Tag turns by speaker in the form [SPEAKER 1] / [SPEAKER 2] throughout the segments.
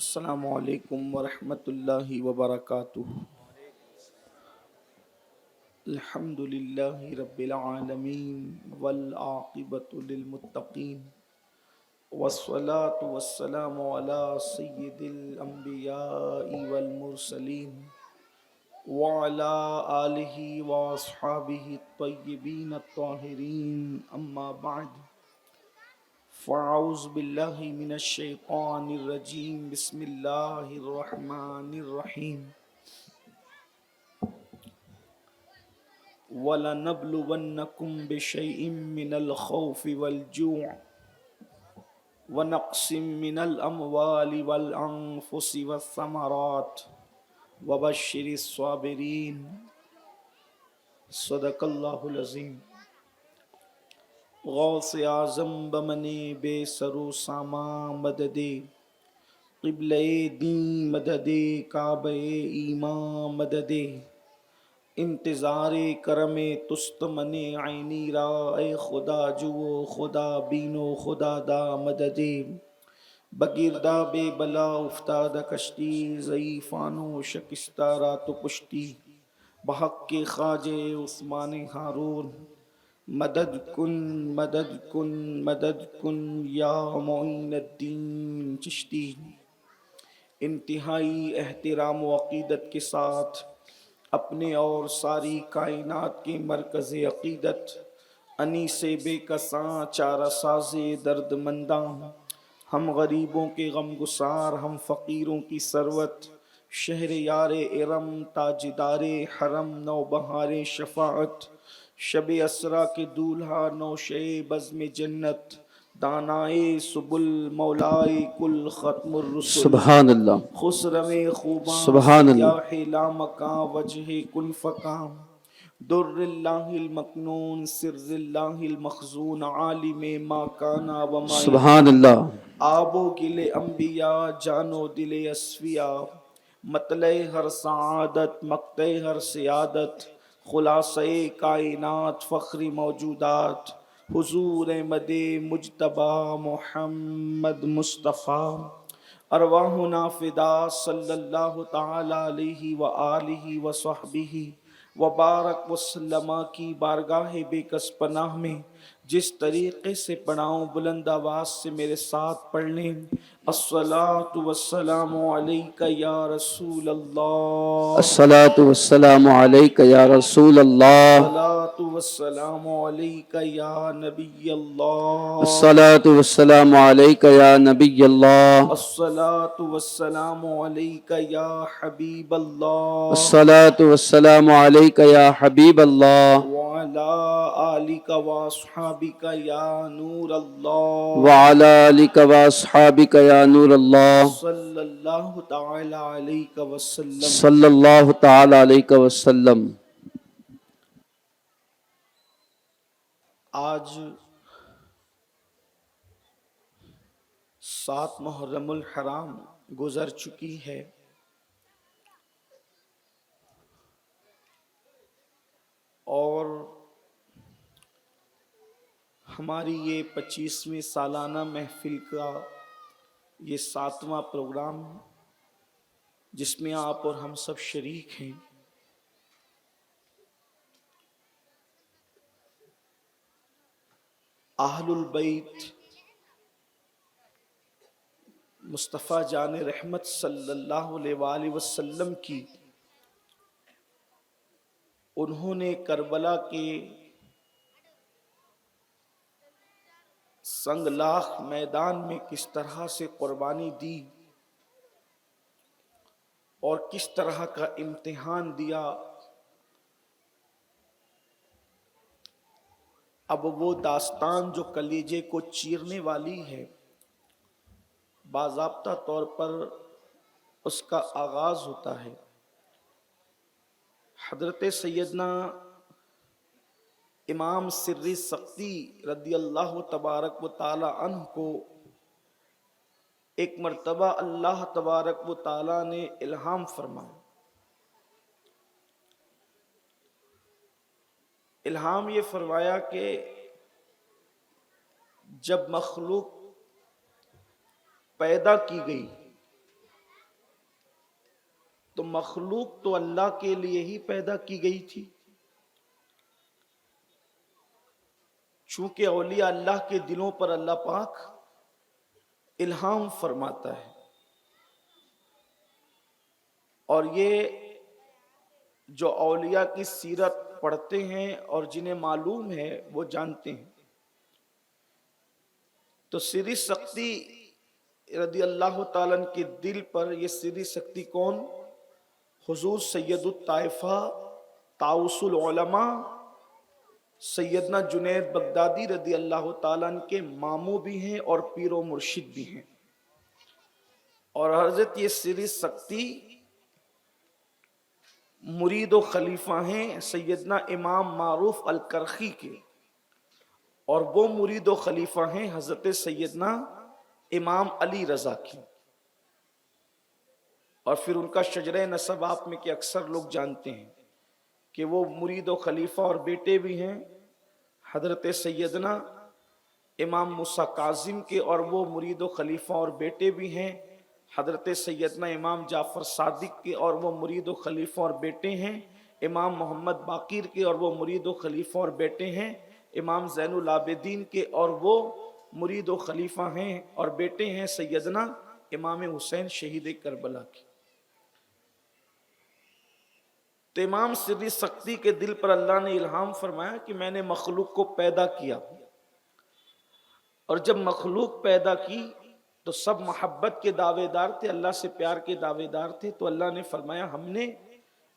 [SPEAKER 1] السلام علیکم ورحمۃ اللہ وبرکاتہ۔ الحمد للہ رب العالمین والعاقبۃ للمتقین والصلاة والسلام علی سید الانبیاء والمرسلین وعلی آلہ واصحابہ الطیبین الطاہرین، اما بعد فاعوذ باللہ من الشیطان الرجیم، بسم اللہ الرحمن الرحیم۔ وَلَنَبْلُوَنَّكُمْ بِشَيْءٍ مِّنَ الْخَوْفِ وَالْجُوعِ وَنَقْصٍ مِّنَ الْأَمْوَالِ وَالْأَنفُسِ وَالثَّمَرَاتِ وَبَشِّرِ الصَّابِرِينَ۔ صدق اللہ العظیم۔ غوث اعظم بمنے بے سر و سامان مددے، قبلہ دین مددے، کعبہ ایمان مددے، انتظار کرم تست من عینی را، اے خدا جو خدا بینو خدا دا مددے۔ بگردہ بے بلا افتاد کشتی، ضعیفانو شکستہ رات و پشتی، بحق کے خواجہ عثمان ہارون، مدد کن مدد کن مدد کن یا معین الدین چشتی۔ انتہائی احترام و عقیدت کے ساتھ اپنے اور ساری کائنات کے مرکز عقیدت، انیس بے کساں چارہ ساز درد منداں، ہم غریبوں کے غم گسار، ہم فقیروں کی ثروت، شہر یار ارم، تاجدار حرم، نوبہار شفاعت، شب اسرا کے دولہا، نوشے بزم جنت، دانائے سبل، مولائے کل، ختم الرسل،
[SPEAKER 2] سبحان اللہ،
[SPEAKER 1] خسرو خوباں،
[SPEAKER 2] سبحان اللہ،
[SPEAKER 1] سیاح لامکاں، وجہ کن فکاں، در اللہ المکنون، سر اللہ المخزون، عالم ما کانا وما
[SPEAKER 2] سبحان
[SPEAKER 1] یکون،
[SPEAKER 2] اللہ،
[SPEAKER 1] آب و گل انبیاء، جان و دل اصفیاء، مطلع ہر سعادت، مقطع ہر سیادت، خلاصہ کائنات، فخر موجودات، حضور احمد مجتبی محمد مصطفیٰ، ارواحنا فدا صلی اللہ تعالی علیہ وآلہ وصحبہ وبارک وسلم کی بارگاہ بے کس پناہ میں جس طریقے سے پڑھاؤں، بلند آواز سے میرے ساتھ پڑھ لیں۔ الصلاۃ والسلام علیک یا رسول اللہ،
[SPEAKER 2] الصلاۃ والسلام علیک یا رسول اللہ،
[SPEAKER 1] الصلاۃ والسلام علیک یا نبی اللہ،
[SPEAKER 2] الصلاۃ والسلام علیک یا نبی اللہ،
[SPEAKER 1] الصلاۃ والسلام علیک یا حبیب اللہ،
[SPEAKER 2] الصلاۃ والسلام علیک یا حبیب اللہ،
[SPEAKER 1] وعلی آلک واصحابک یا نور اللہ،
[SPEAKER 2] وعلی آلک واصحابک یا نور اللہ،
[SPEAKER 1] صلی اللہ تعالی علیہ وسلم۔
[SPEAKER 2] صلی اللہ تعالی علیہ وسلم۔
[SPEAKER 1] آج 7 محرم الحرام گزر چکی ہے اور ہماری یہ 25ویں سالانہ محفل کا یہ 7واں پروگرام جس میں آپ اور ہم سب شریک ہیں۔ اہل البیت مصطفیٰ جان رحمت صلی اللہ علیہ وآلہ وسلم کی، انہوں نے کربلا کے سنگلاخ میدان میں کس طرح سے قربانی دی اور کس طرح کا امتحان دیا، اب وہ داستان جو کلیجے کو چیرنے والی ہے، باضابطہ طور پر اس کا آغاز ہوتا ہے۔ حضرت سیدنا امام سری سقطی رضی اللہ تبارک و تعالی عنہ کو ایک مرتبہ اللہ تبارک و تعالی نے الہام فرمایا۔ الہام یہ فرمایا کہ جب مخلوق پیدا کی گئی مخلوق تو اللہ کے لیے ہی پیدا کی گئی تھی، چونکہ اولیاء اللہ کے دلوں پر اللہ پاک الہام فرماتا ہے، اور یہ جو اولیاء کی سیرت پڑھتے ہیں اور جنہیں معلوم ہے وہ جانتے ہیں۔ تو سری سکتی رضی اللہ تعالیٰ عنہ کے دل پر یہ سری سکتی کون؟ حضور سید الطائفہ طاؤس العلماء سیدنا جنید بغدادی رضی اللہ تعالیٰ عنہ کے ماموں بھی ہیں اور پیر و مرشد بھی ہیں، اور حضرت یہ سری سکتی مرید و خلیفہ ہیں سیدنا امام معروف الکرخی کے، اور وہ مرید و خلیفہ ہیں حضرت سیدنا امام علی رضا کی، اور پھر ان کا شجرہ نسب آپ میں کہ اکثر لوگ جانتے ہیں کہ وہ مرید و خلیفہ اور بیٹے بھی ہیں حضرت سیدنا امام موسیٰ کاظم کے، اور وہ مرید و خلیفہ اور بیٹے بھی ہیں حضرت سیدنا امام جعفر صادق کے، اور وہ مرید و خلیفہ اور بیٹے ہیں امام محمد باقر کے، اور وہ مرید و خلیفہ اور بیٹے ہیں امام زین العابدین کے، اور وہ مرید و خلیفہ ہیں اور بیٹے ہیں سیدنا امام حسین شہید کربلا کی۔ تو امام سری سکتی کے دل پر اللہ نے الہام فرمایا کہ میں نے مخلوق کو پیدا کیا، اور جب مخلوق پیدا کی تو سب محبت کے دعوے دار تھے، اللہ سے پیار کے دعوے دار تھے، تو اللہ نے فرمایا ہم نے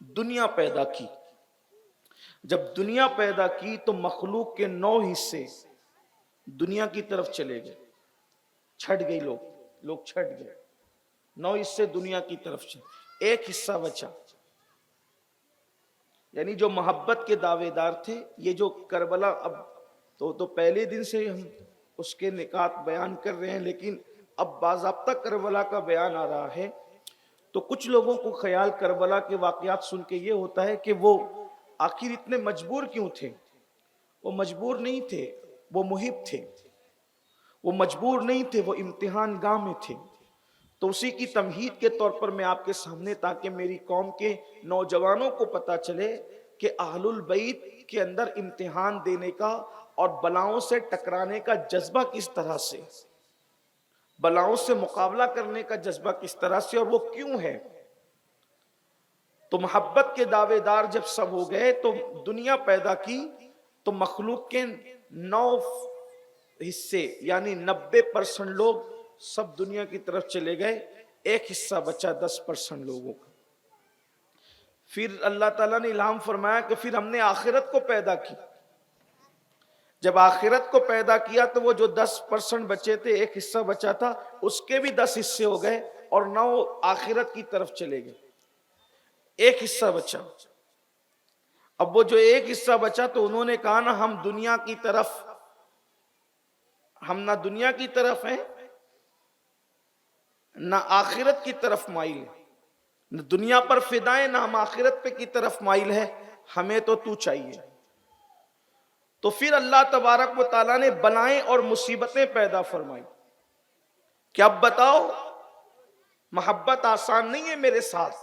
[SPEAKER 1] دنیا پیدا کی۔ جب دنیا پیدا کی تو مخلوق کے 9 حصے دنیا کی طرف چلے گئے، چھٹ گئی، لوگ چھٹ گئے، 9 حصے دنیا کی طرف چلے، ایک حصہ بچا، یعنی جو محبت کے دعوے دار تھے۔ یہ جو کربلا اب تو پہلے دن سے ہم اس کے نکات بیان کر رہے ہیں، لیکن اب باضابطہ کربلا کا بیان آ رہا ہے، تو کچھ لوگوں کو خیال کربلا کے واقعات سن کے یہ ہوتا ہے کہ وہ آخر اتنے مجبور کیوں تھے؟ وہ مجبور نہیں تھے، وہ محب تھے، وہ مجبور نہیں تھے، وہ امتحان گاہ میں تھے۔ تو اسی کی تمہید کے طور پر میں آپ کے سامنے، تاکہ میری قوم کے نوجوانوں کو پتا چلے کہ اہل البیت کے اندر امتحان دینے کا اور بلاؤں سے ٹکرانے کا جذبہ کس طرح سے، بلاؤں سے مقابلہ کرنے کا جذبہ کس طرح سے، اور وہ کیوں ہے۔ تو محبت کے دعوے دار جب سب ہو گئے تو دنیا پیدا کی، تو مخلوق کے 9 حصے یعنی 90% لوگ سب دنیا کی طرف چلے گئے، ایک حصہ بچا 10% لوگوں کا۔ پھر اللہ تعالیٰ نے الہام فرمایا کہ پھر ہم نے آخرت کو پیدا کی۔ جب آخرت کو پیدا کیا تو وہ جو 10% بچے تھے، ایک حصہ بچا تھا، اس کے بھی 10 حصے ہو گئے اور 9 آخرت کی طرف چلے گئے، ایک حصہ بچا۔ اب وہ جو ایک حصہ بچا تو انہوں نے کہا نا ہم دنیا کی طرف، ہم نہ دنیا کی طرف ہیں نہ آخرت کی طرف مائل ہیں، نہ دنیا پر فدائیں نہ ہم آخرت پہ کی طرف مائل ہے، ہمیں تو چاہیے۔ تو پھر اللہ تبارک و تعالیٰ نے بلائیں اور مصیبتیں پیدا فرمائی کہ اب بتاؤ، محبت آسان نہیں ہے میرے ساتھ،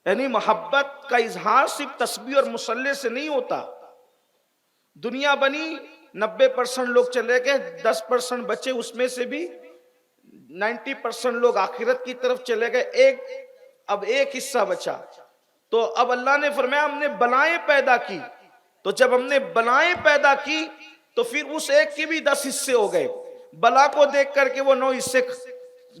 [SPEAKER 1] یعنی محبت کا اظہار صرف تسبیح اور مصلی سے نہیں ہوتا۔ دنیا بنی، 90% لوگ چلے گئے، 10% بچے، اس میں سے بھی 90% لوگ آخرت کی طرف چلے گئے، اب ایک حصہ بچا۔ تو اب اللہ نے فرمایا ہم نے بلائیں پیدا کی، تو جب ہم نے بلائیں پیدا کی تو پھر اس ایک کے بھی 10 حصے ہو گئے، بلا کو دیکھ کر کے وہ 9 حصے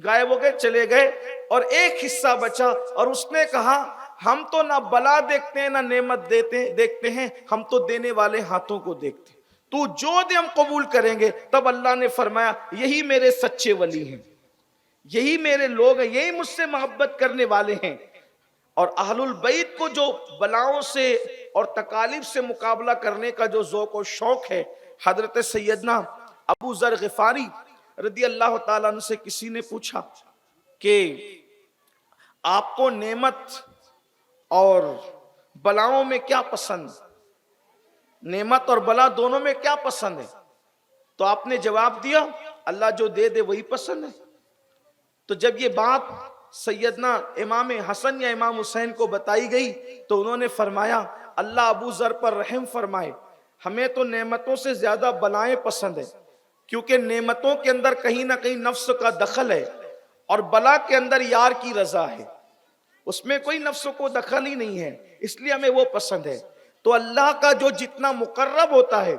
[SPEAKER 1] غائب ہو گئے، چلے گئے، اور ایک حصہ بچا، اور اس نے کہا ہم تو نہ بلا دیکھتے ہیں نہ نعمت دیکھتے ہیں، ہم تو دینے والے ہاتھوں کو دیکھتے ہیں، تو جو دے ہم قبول کریں گے۔ تب اللہ نے فرمایا یہی میرے سچے ولی ہیں، یہی میرے لوگ ہیں، یہی مجھ سے محبت کرنے والے ہیں۔ اور اہل البیت کو جو بلاؤں سے اور تکالیف سے مقابلہ کرنے کا جو ذوق و شوق ہے، حضرت سیدنا ابو ذر غفاری رضی اللہ تعالیٰ عنہ سے کسی نے پوچھا کہ آپ کو نعمت اور بلاؤں میں کیا پسند، نعمت اور بلا دونوں میں کیا پسند ہے؟ تو آپ نے جواب دیا اللہ جو دے دے وہی پسند ہے۔ تو جب یہ بات سیدنا امام حسن یا امام حسین کو بتائی گئی تو انہوں نے فرمایا اللہ ابو ذر پر رحم فرمائے، ہمیں تو نعمتوں سے زیادہ بلائیں پسند ہے، کیونکہ نعمتوں کے اندر کہیں نہ کہیں نفس کا دخل ہے اور بلا کے اندر یار کی رضا ہے، اس میں کوئی نفس کو دخل ہی نہیں ہے، اس لیے ہمیں وہ پسند ہے۔ تو اللہ کا جو جتنا مقرب ہوتا ہے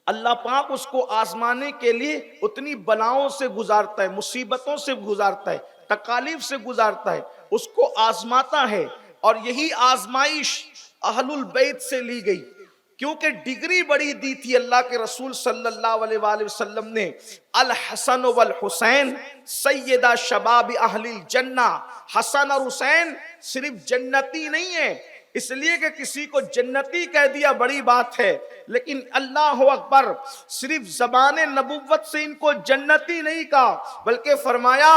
[SPEAKER 1] اللہ پاک اس کو آزمانے کے لیے اتنی بلاؤں سے گزارتا ہے، مصیبتوں سے گزارتا ہے، تکالیف سے گزارتا ہے، اس کو آزماتا ہے۔ اور یہی آزمائش اہل البیت سے لی گئی، کیونکہ ڈگری بڑی دی تھی اللہ کے رسول صلی اللہ علیہ وآلہ وسلم نے، الحسن والحسین سیدہ شباب اہل الجنہ۔ حسن اور حسین صرف جنتی نہیں ہے، اس لیے کہ کسی کو جنتی کہہ دیا بڑی بات ہے، لیکن اللہ اکبر صرف زبان نبوت سے ان کو جنتی نہیں کہا، بلکہ فرمایا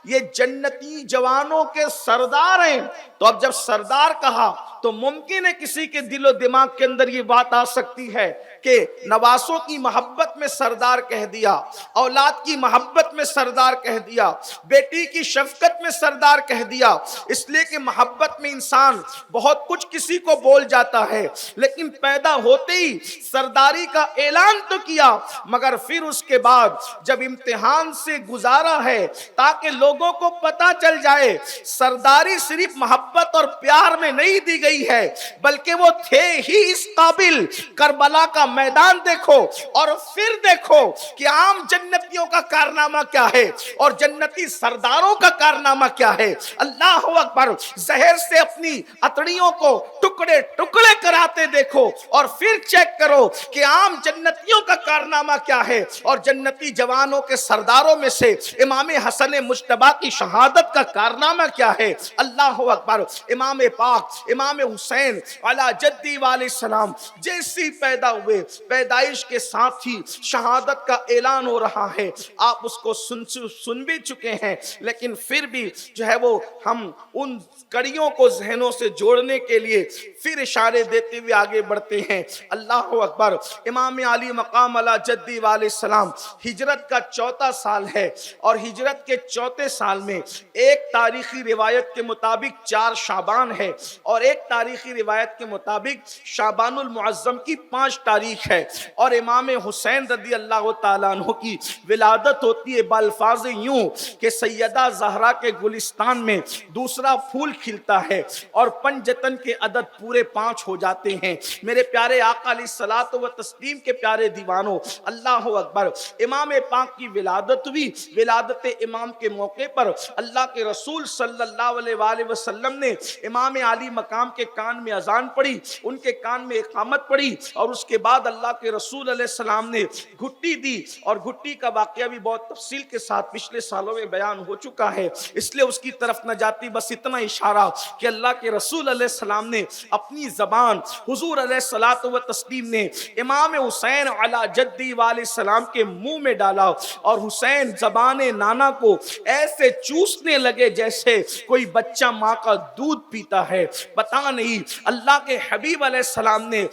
[SPEAKER 1] یہ جنتی جوانوں کے سردار ہیں۔ تو اب جب سردار کہا تو ممکن ہے کسی کے دل و دماغ کے اندر یہ بات آ سکتی ہے کہ نواسوں کی محبت میں سردار کہہ دیا، اولاد کی محبت میں سردار کہہ دیا، بیٹی کی شفقت میں سردار کہہ دیا، اس لیے کہ محبت میں انسان بہت کچھ کسی کو بول جاتا ہے، لیکن پیدا ہوتے ہی سرداری کا اعلان تو کیا، مگر پھر اس کے بعد جب امتحان سے گزارا ہے تاکہ لوگوں کو پتا چل جائے سرداری صرف محبت اور پیار میں نہیں دی گئی ہے، بلکہ وہ تھے ہی اس قابل۔ کربلا کا میدان دیکھو اور پھر دیکھو کہ عام جنتیوں کا کارنامہ کیا ہے اور جنتی سرداروں کا کارنامہ کیا ہے۔ اللہ اکبر، زہر سے اپنی اتڑیوں کو ٹکڑے ٹکڑے کراتے دیکھو اور پھر چیک کرو کہ عام جنتیوں کا کارنامہ کیا ہے اور جنتی جوانوں کے سرداروں میں سے امام حسن مجتبی کی شہادت کا کارنامہ کیا ہے۔ اللہ اکبر، امام پاک امام حسین علی جدی علیہ السلام جیسی پیدا ہوئے، پیدائش کے ساتھ ہی شہادت کا اعلان ہو رہا ہے، آپ اس کو سن بھی چکے ہیں، لیکن پھر بھی جو ہے وہ ہم ان کڑیوں کو ذہنوں سے جوڑنے کے لیے پھر اشارے دیتے ہوئے آگے بڑھتے ہیں۔ اللہ اکبر، امام علی مقام علی جدی علیہ السلام ہجرت کا 4واں سال ہے، اور ہجرت کے 4تھے سال میں ایک تاریخی روایت کے مطابق 4 شعبان ہے، اور ایک تاریخی روایت کے مطابق شعبان المعظم کی 5 تاریخ ہے، اور امام حسین رضی اللہ تعالیٰ عنہ کی ولادت ہوتی ہے بالفاظ یوں کہ سیدہ زہرا کے گلستان میں دوسرا پھول کھلتا ہے اور پنجتن کے عدد پورے 5 ہو جاتے ہیں۔ میرے پیارے آقا علیہ الصلوۃ والتسلیم کے پیارے دیوانوں، اللہ اکبر، امام پاک کی ولادت ہوئی۔ ولادت امام کے موقع پر اللہ کے رسول صلی اللہ علیہ وآلہ وسلم نے امام علی مقام کے کان میں اذان پڑھی، ان کے کان میں اقامت پڑھی، اور اس کے بعد اللہ کے رسول علیہ السلام نے گھٹی دی، اور گھٹی کا واقعہ بھی بہت تفصیل کے ساتھ پچھلے سالوں میں بیان ہو چکا ہے، اس لیے اس کی طرف نہ جاتی، بس اتنا اشارہ کہ اللہ کے رسول علیہ السلام نے اپنی زبان حضور علیہ الصلوۃ والتسلیم نے امام حسین علی جدی علیہ السلام کے منہ میں ڈالا، اور حسین زبان نانا کو ایسے چوسنے لگے جیسے کوئی بچہ ماں کا دودھ پیتا ہے۔ پتہ نہیں اللہ کے حبیب علیہ السلام نے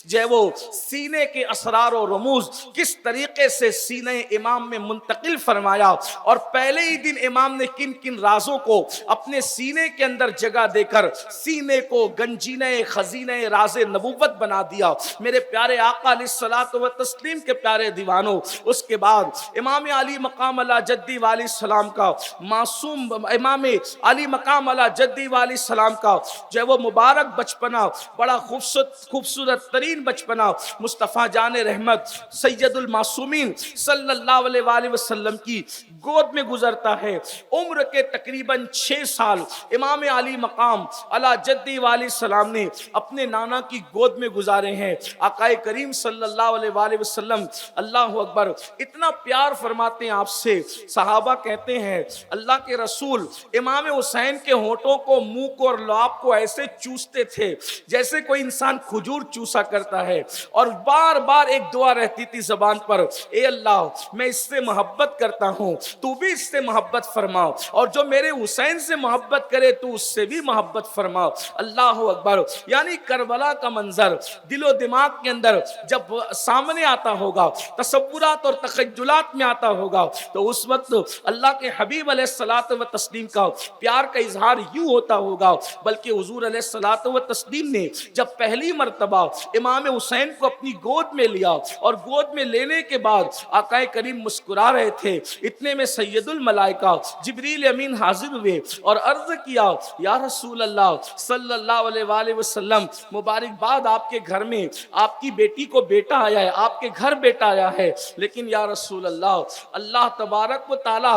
[SPEAKER 1] جو وہ سینے کے اسرار و رموز کس طریقے سے سینہ امام میں منتقل فرمایا، اور پہلے ہی دن امام نے کن کن رازوں کو اپنے سینے کے اندر جگہ دے کر سینے کو گنجینہ خزینہ راز نبوت بنا دیا۔ میرے پیارے آقا علیہ الصلوۃ والتسلیم کے پیارے دیوانوں، اس کے بعد امام علی مقام علی جدی علیہ السلام کا معصوم، امام علی مقام علی جدی علیہ السلام کا جو ہے وہ مبارک بچپنا، بڑا خوبصورت ترین بچپنا مصطفیٰ جان رحمت سید المعصومین صلی اللہ علیہ وآلہ وسلم کی گود میں گزرتا ہے۔ عمر کے تقریباً 6 سال امام علی مقام علی جدی علیہ السلام نے اپنے نانا کی گود میں گزارے ہیں۔ آقا کریم صلی اللہ علیہ وآلہ وسلم اللہ اکبر اتنا پیار فرماتے ہیں آپ سے، صحابہ کہتے ہیں اللہ کے رسول امام حسین کے ہونٹوں کو، منہ کو اور لعاب کو ایسے چوستے تھے جیسے کوئی انسان کھجور چوسا کرتا ہے، اور بار بار ایک دعا رہتی تھی زبان پر، اے اللہ میں اس سے محبت کرتا ہوں، تو بھی اس سے محبت فرماؤ، اور جو میرے حسین سے محبت کرے تو اس سے بھی محبت فرماؤ۔ اللہ اکبر۔ یعنی کربلا کا منظر دل و دماغ کے اندر جب سامنے آتا ہوگا، تصورات اور تخیلات میں آتا ہوگا، تو اس وقت اللہ کے حبیب علیہ الصلوۃ و تسلیم کا پیار کا اظہار یوں ہوتا ہوگا۔ بلکہ حضور علیہ الصلوۃ و تسلیم نے جب پہلی مرتبہ امام حسین کو اپنی گود میں لیا، اور گود میں لینے کے بعد آقا کریم مسکرا رہے تھے، اتنے میں سید الملائکہ جبریل امین حاضر ہوئے اور عرض کیا، یا رسول اللہ صلی اللہ علیہ وآلہ وسلم، مبارکباد آپ کے گھر میں آپ کی بیٹی کو بیٹا آیا ہے، آپ کے گھر بیٹا آیا ہے، لیکن یا رسول اللہ، اللہ تبارک و تعالی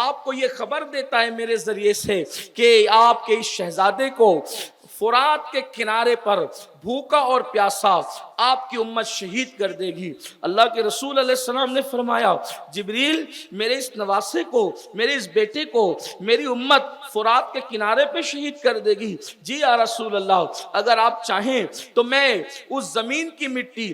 [SPEAKER 1] آپ کو یہ خبر دیتا ہے میرے ذریعے سے کہ آپ کے اس شہزادے کو فرات کے کنارے پر بھوکا اور پیاسا آپ کی امت شہید کر دے گی۔ اللہ کے رسول علیہ السلام نے فرمایا، جبریل، میرے اس نواسے کو، میرے اس بیٹے کو میری امت فرات کے کنارے پہ شہید کر دے گی؟ جی یا رسول اللہ، اگر آپ چاہیں تو میں اس زمین کی مٹی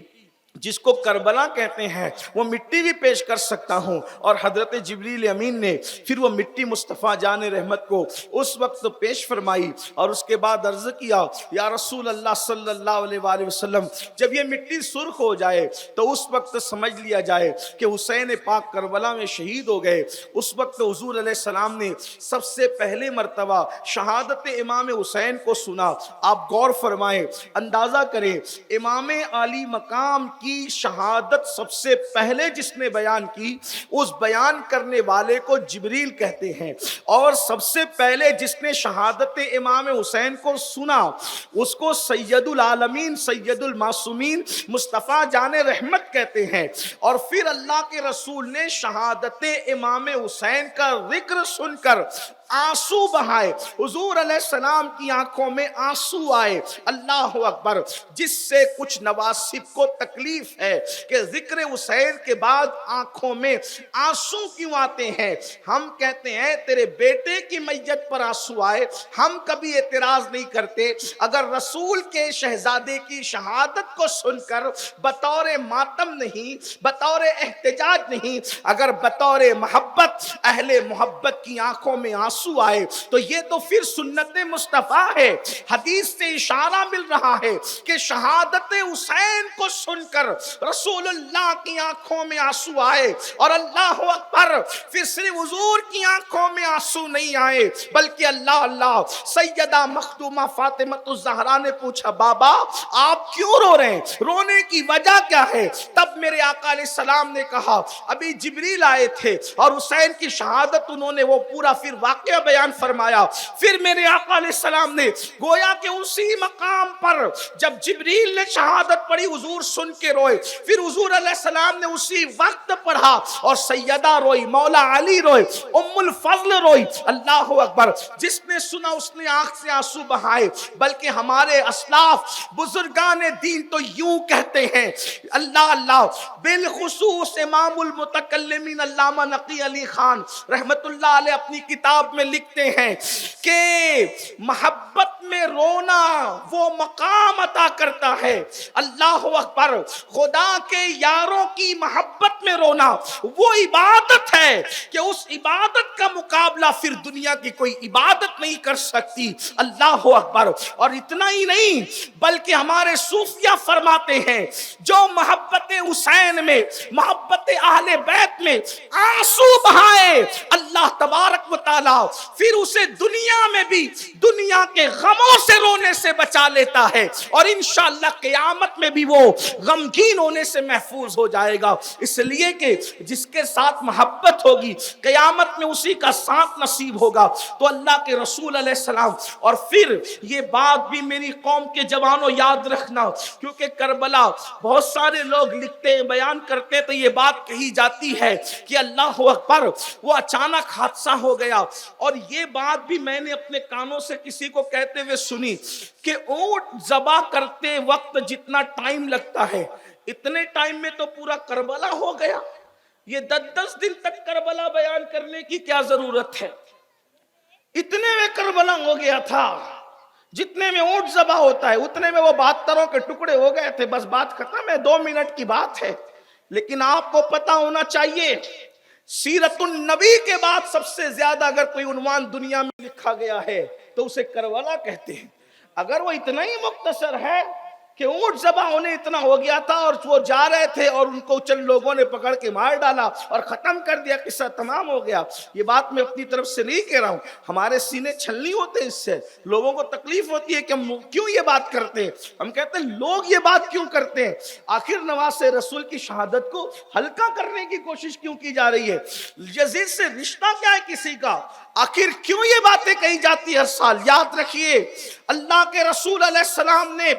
[SPEAKER 1] جس کو کربلا کہتے ہیں وہ مٹی بھی پیش کر سکتا ہوں۔ اور حضرت جبریل امین نے پھر وہ مٹی مصطفیٰ جان رحمت کو اس وقت پیش فرمائی، اور اس کے بعد عرض کیا، یا رسول اللہ صلی اللہ علیہ وآلہ وسلم، جب یہ مٹی سرخ ہو جائے تو اس وقت سمجھ لیا جائے کہ حسین پاک کربلا میں شہید ہو گئے۔ اس وقت حضور علیہ السلام نے سب سے پہلے مرتبہ شہادت امام حسین کو سنا۔ آپ غور فرمائیں، اندازہ کریں، امام عالی مقام کی شہادت سب سے پہلے جس نے بیان کی، اس بیان کرنے والے کو جبریل کہتے ہیں، اور سب سے پہلے جس نے شہادت امام حسین کو سنا اس کو سید العالمین، سید المعصومین، مصطفیٰ جان رحمت کہتے ہیں۔ اور پھر اللہ کے رسول نے شہادت امام حسین کا ذکر سن کر آنسو بہائے، حضور علیہ السلام کی آنکھوں میں آنسو آئے۔ اللہ اکبر۔ جس سے کچھ نواسب کو تکلیف ہے کہ ذکر حسین کے بعد آنکھوں میں آنسو کیوں آتے ہیں، ہم کہتے ہیں تیرے بیٹے کی میت پر آنسو آئے، ہم کبھی اعتراض نہیں کرتے۔ اگر رسول کے شہزادے کی شہادت کو سن کر بطور ماتم نہیں، بطور احتجاج نہیں، اگر بطور محبت، اہل محبت کی آنکھوں میں آنسو آئے تو یہ تو پھر سنت مصطفیٰ ہے۔ حدیث سے اشارہ مل رہا ہے کہ شہادت حسین کو سن کر رسول اللہ کی آنکھوں میں آنسو آئے، اور اللہ اکبر، پھر صرف حضور کی آنکھوں میں آنسو نہیں آئے بلکہ اللہ سیدہ مخدومہ فاطمہ الزہرا نے پوچھا، بابا آپ کیوں رو رہے ہیں، رونے کی وجہ کیا ہے؟ تب میرے آقا علیہ السلام نے کہا، ابھی جبریل آئے تھے اور حسین کی شہادت انہوں نے وہ پورا پھر واقعہ بیان فرمایا۔ پھر میرے آقا علیہ السلام نے گویا کہ اسی مقام پر جب جبریل نے شہادت پڑھی حضور سن کے روئے، پھر حضور علیہ السلام نے اسی وقت پڑھا اور سیدہ روئی، مولا علی روئے، ام الفضل روئی۔ اللہ اکبر۔ جس نے سنا اس نے آنکھ سے آنسو بہائے۔ بلکہ ہمارے اسلاف بزرگان دین تو یوں کہتے ہیں، اللہ بالخصوص امام المتکلمین علامہ نقی علی خان رحمت اللہ علیہ اپنی کتاب میں لکھتے ہیں کہ محبت میں رونا وہ مقام عطا کرتا ہے۔ اللہ اکبر۔ خدا کے یاروں کی محبت میں رونا وہ عبادت ہے کہ اس عبادت کا مقابلہ پھر دنیا کی کوئی عبادت نہیں کر سکتی۔ اللہ اکبر۔ اور اتنا ہی نہیں بلکہ ہمارے صوفیہ فرماتے ہیں، جو محبت حسین میں، محبت اہل بیت میں آنسو بہائے، اللہ تبارک و تعالی پھر اسے دنیا میں بھی دنیا کے غموں سے رونے سے بچا لیتا ہے، اور انشاءاللہ قیامت میں بھی وہ غمگین ہونے سے محفوظ ہو جائے گا۔ اس لیے کہ جس کے ساتھ محبت ہوگی قیامت میں اسی کا ساتھ نصیب ہوگا۔ تو اللہ کے رسول علیہ السلام، اور پھر یہ بات بھی میری قوم کے جوانوں یاد رکھنا، کیونکہ کربلا بہت سارے لوگ لکھتے ہیں، بیان کرتے ہیں، تو یہ بات کہی جاتی ہے کہ اللہ اکبر وہ اچانک حادثہ ہو گیا۔ اور یہ بات بھی میں نے اپنے کانوں سے کسی کو کہتے ہوئے سنی کہ اونٹ ذبح کرتے وقت جتنا ٹائم لگتا ہے اتنے ٹائم میں تو پورا کربلا ہو گیا، یہ 10 دن تک کربلا بیان کرنے کی کیا ضرورت ہے؟ اتنے میں کربلا ہو گیا تھا، جتنے میں اونٹ ذبح ہوتا ہے اتنے میں وہ 72 کے ٹکڑے ہو گئے تھے، بس بات ختم ہے، 2 منٹ کی بات ہے۔ لیکن آپ کو پتا ہونا چاہیے سیرت النبی کے بعد سب سے زیادہ اگر کوئی عنوان دنیا میں لکھا گیا ہے تو اسے کربلا کہتے ہیں. اگر وہ اتنا ہی مختصر ہے کہ اونٹ ذبح ہونے اتنا ہو گیا تھا اور وہ جا رہے تھے اور ان کو چند لوگوں نے پکڑ کے مار ڈالا اور ختم کر دیا, قصہ تمام ہو گیا. یہ بات میں اپنی طرف سے نہیں کہہ رہا ہوں, ہمارے سینے چھلنی ہوتے اس سے, لوگوں کو تکلیف ہوتی ہے کہ ہم کیوں یہ بات کرتے ہیں. ہم کہتے ہیں لوگ یہ بات کیوں کرتے ہیں, آخر نواز رسول کی شہادت کو ہلکا کرنے کی کوشش کیوں کی جا رہی ہے. یزید سے رشتہ کیا ہے کسی کا, آخر کیوں یہ باتیں کہی جاتی ہر سال. یاد رکھیے اللہ کے رسول علیہ السلام نے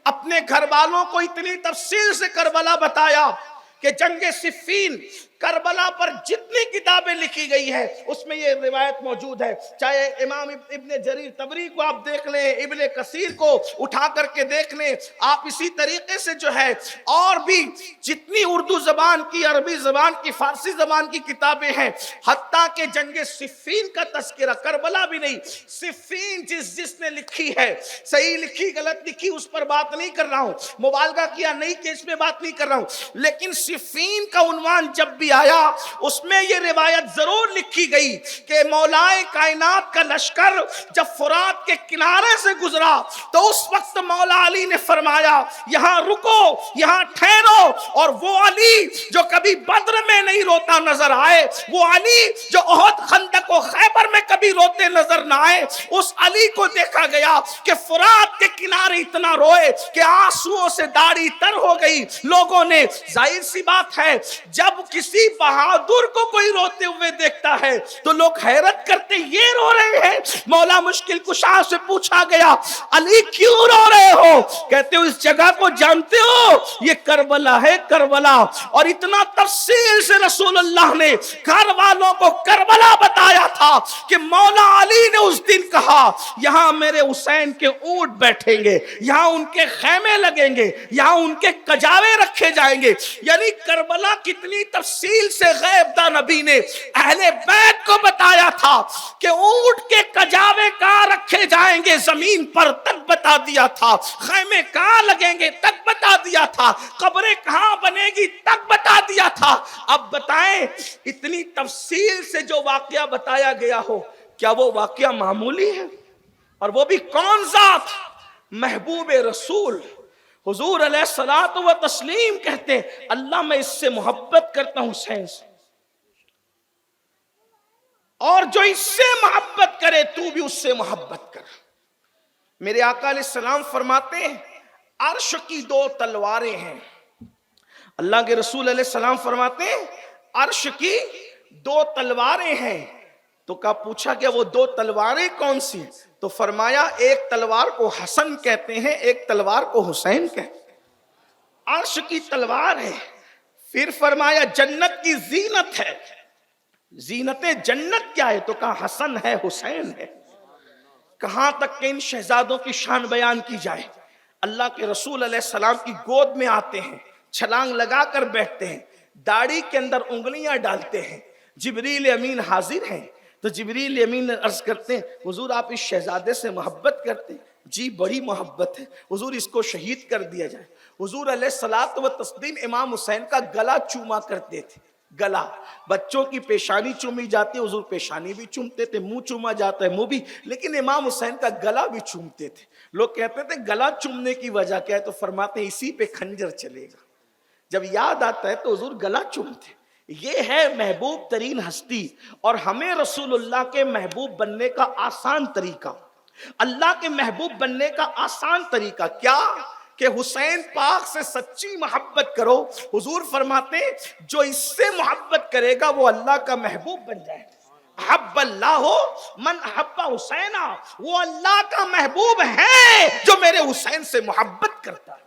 [SPEAKER 1] اپنے گھر والوں کو اتنی تفصیل سے کربلا بتایا کہ جنگ صفین, کربلا پر جتنی کتابیں لکھی گئی ہے اس میں یہ روایت موجود ہے. چاہے امام ابن جریر طبری کو آپ دیکھ لیں, ابن کثیر کو اٹھا کر کے دیکھ لیں, آپ اسی طریقے سے جو ہے اور بھی جتنی اردو زبان کی, عربی زبان کی, فارسی زبان کی کتابیں ہیں, حتیٰ کہ جنگ صفین کا تذکرہ, کربلا بھی نہیں, صفین جس نے لکھی ہے, صحیح لکھی غلط لکھی اس پر بات نہیں کر رہا ہوں, مبالغہ کیا نہیں کہ اس میں بات نہیں کر رہا ہوں, لیکن صفین کا عنوان جب بھی آیا اس میں یہ روایت ضرور لکھی گئی کہ مولائے کائنات کا لشکر جب فرات کے کنارے سے گزرا تو اس وقت مولا علی نے فرمایا یہاں رکو, یہاں ٹھہرو, اور وہ علی جو کبھی بدر میں نہیں روتا نظر آئے, وہ علی جو احد, خندق و خیبر میں کبھی روتے نظر نہ آئے, اس علی کو دیکھا گیا کہ فرات کے کنارے اتنا روئے کہ آنسوؤں سے داڑھی تر ہو گئی. لوگوں نے, ظاہر سی بات ہے جب کسی بہادر کو کوئی روتے ہوئے دیکھتا ہے تو لوگ حیرت کرتے, یہ رو رہے ہیں. مولا مشکل کشا سے پوچھا گیا علی کیوں رو رہے ہو, کہتے ہو اس جگہ کو جانتے ہو, یہ کربلا ہے, کربلا. اور اتنا تفصیل سے رسول اللہ نے گھر والوں کو کربلا بتایا تھا کہ مولا علی نے اس دن کہا یہاں میرے حسین کے اونٹ بیٹھیں گے, یہاں ان کے خیمے لگیں گے, یہاں ان کے کجاوے رکھے جائیں گے. یعنی کربلا کتنی تفصیل سے غیب داں نبی نے اہل بیت کو بتایا تھا کہ اونٹ کے کجاوے کہاں رکھے جائیں گے زمین پر تک بتا دیا تھا, خیمے کہاں لگیں گے تک بتا دیا تھا, قبریں کہاں بنے گی تک بتا دیا تھا. اب بتائیں اتنی تفصیل سے جو واقعہ بتایا گیا ہو, کیا وہ واقعہ معمولی ہے؟ اور وہ بھی کون ذات, محبوب رسول حضور علیہ الصلوۃ و تسلیم کہتے ہیں اللہ میں اس سے محبت کرتا ہوں حسین سے, اور جو اس سے محبت کرے تو بھی اس سے محبت کر. میرے آقا علیہ السلام فرماتے ہیں عرش کی دو تلواریں ہیں. اللہ کے رسول علیہ السلام فرماتے ہیں عرش کی دو تلواریں ہیں. تو کہا پوچھا کہ وہ دو تلواریں کون سی ہیں, تو فرمایا ایک تلوار کو حسن کہتے ہیں, ایک تلوار کو حسین کہتے ہیں. عرش کی تلوار ہے. پھر فرمایا جنت کی زینت ہے, زینت جنت کیا ہے, تو کہا حسن ہے, حسین ہے. کہاں تک کہ ان شہزادوں کی شان بیان کی جائے. اللہ کے رسول علیہ السلام کی گود میں آتے ہیں, چھلانگ لگا کر بیٹھتے ہیں, داڑھی کے اندر انگلیاں ڈالتے ہیں. جبریل امین حاضر ہیں تو جبریل امین عرض کرتے ہیں حضور آپ اس شہزادے سے محبت کرتے ہیں؟ جی بڑی محبت ہے. حضور اس کو شہید کر دیا جائے. حضور علیہ الصلوۃ و تسلیم امام حسین کا گلا چوما کرتے تھے. گلا, بچوں کی پیشانی چومی جاتی ہے, حضور پیشانی بھی چومتے تھے, منہ چوما جاتا ہے منہ بھی, لیکن امام حسین کا گلا بھی چومتے تھے. لوگ کہتے تھے گلا چومنے کی وجہ کیا ہے, تو فرماتے ہیں اسی پہ خنجر چلے گا. جب یاد آتا ہے تو حضور گلا چومتے. یہ ہے محبوب ترین ہستی, اور ہمیں رسول اللہ کے محبوب بننے کا آسان طریقہ, اللہ کے محبوب بننے کا آسان طریقہ کیا کہ حسین پاک سے سچی محبت کرو. حضور فرماتے ہیں جو اس سے محبت کرے گا وہ اللہ کا محبوب بن جائے. احب اللہ من احب حسینا, وہ اللہ کا محبوب ہے جو میرے حسین سے محبت کرتا ہے.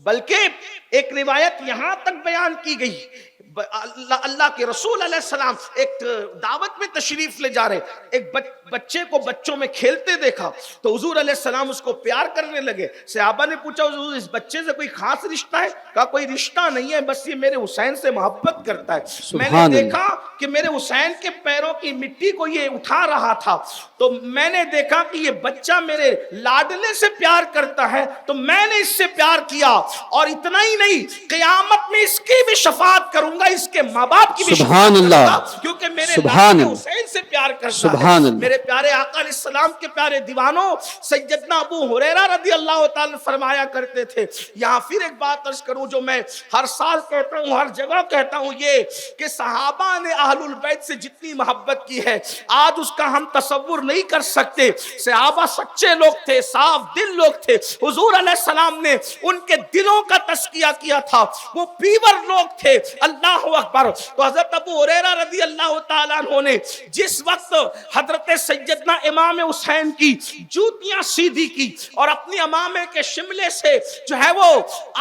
[SPEAKER 1] بلکہ ایک روایت یہاں تک بیان کی گئی, اللہ کے رسول علیہ السلام ایک دعوت میں تشریف لے جا رہے, ایک بچے کو بچوں میں کھیلتے دیکھا تو حضور علیہ السلام اس کو پیار کرنے لگے. صحابہ نے پوچھا حضور اس بچے سے کوئی خاص رشتہ ہے؟ کہا کوئی رشتہ نہیں ہے, بس یہ میرے حسین سے محبت کرتا ہے. میں نے دیکھا کہ میرے حسین کے پیروں کی مٹی کو یہ اٹھا رہا تھا, تو میں نے دیکھا کہ یہ بچہ میرے لاڈلے سے پیار کرتا ہے, تو میں نے اس سے پیار کیا. اور اتنا ہی نہیں, قیامت میں اس کی بھی شفاعت کروں گا اس کے ماں باپ کی بھی
[SPEAKER 2] سبحان
[SPEAKER 1] شفاعت
[SPEAKER 2] اللہ،
[SPEAKER 1] کروں گا، کیونکہ میرے
[SPEAKER 2] سبحان
[SPEAKER 1] لال
[SPEAKER 2] اللہ،
[SPEAKER 1] حسین سے پیار کرتا
[SPEAKER 2] سبحان
[SPEAKER 1] ہے۔
[SPEAKER 2] اللہ۔
[SPEAKER 1] میرے پیارے آقا علیہ السلام کے پیارے دیوانوں، سیدنا ابو ہریرہ رضی اللہ تعالیٰ فرمایا کرتے تھے، یہاں پھر ایک بات عرض کروں جو میں ہر سال کہتا ہوں، ہر جگہ کہتا ہوں، یہ کہ صحابہ نے اہل البیت سے جتنی محبت کی ہے آج اس کا ہم تصور نہیں کر سکتے۔ صحابہ سچے لوگ تھے، صاف دل لوگ تھے، حضور علیہ السلام نے ان کے دلوں کا تزکیہ کیا تھا، وہ پیور لوگ تھے۔ اللہ اکبر۔ تو حضرت ابو ہریرہ رضی اللہ تعالیٰ عنہ نے جس وقت حضرت سیدنا امام حسین کی جوتیاں سیدھی کی اور اپنی امامے کے شملے سے جو ہے وہ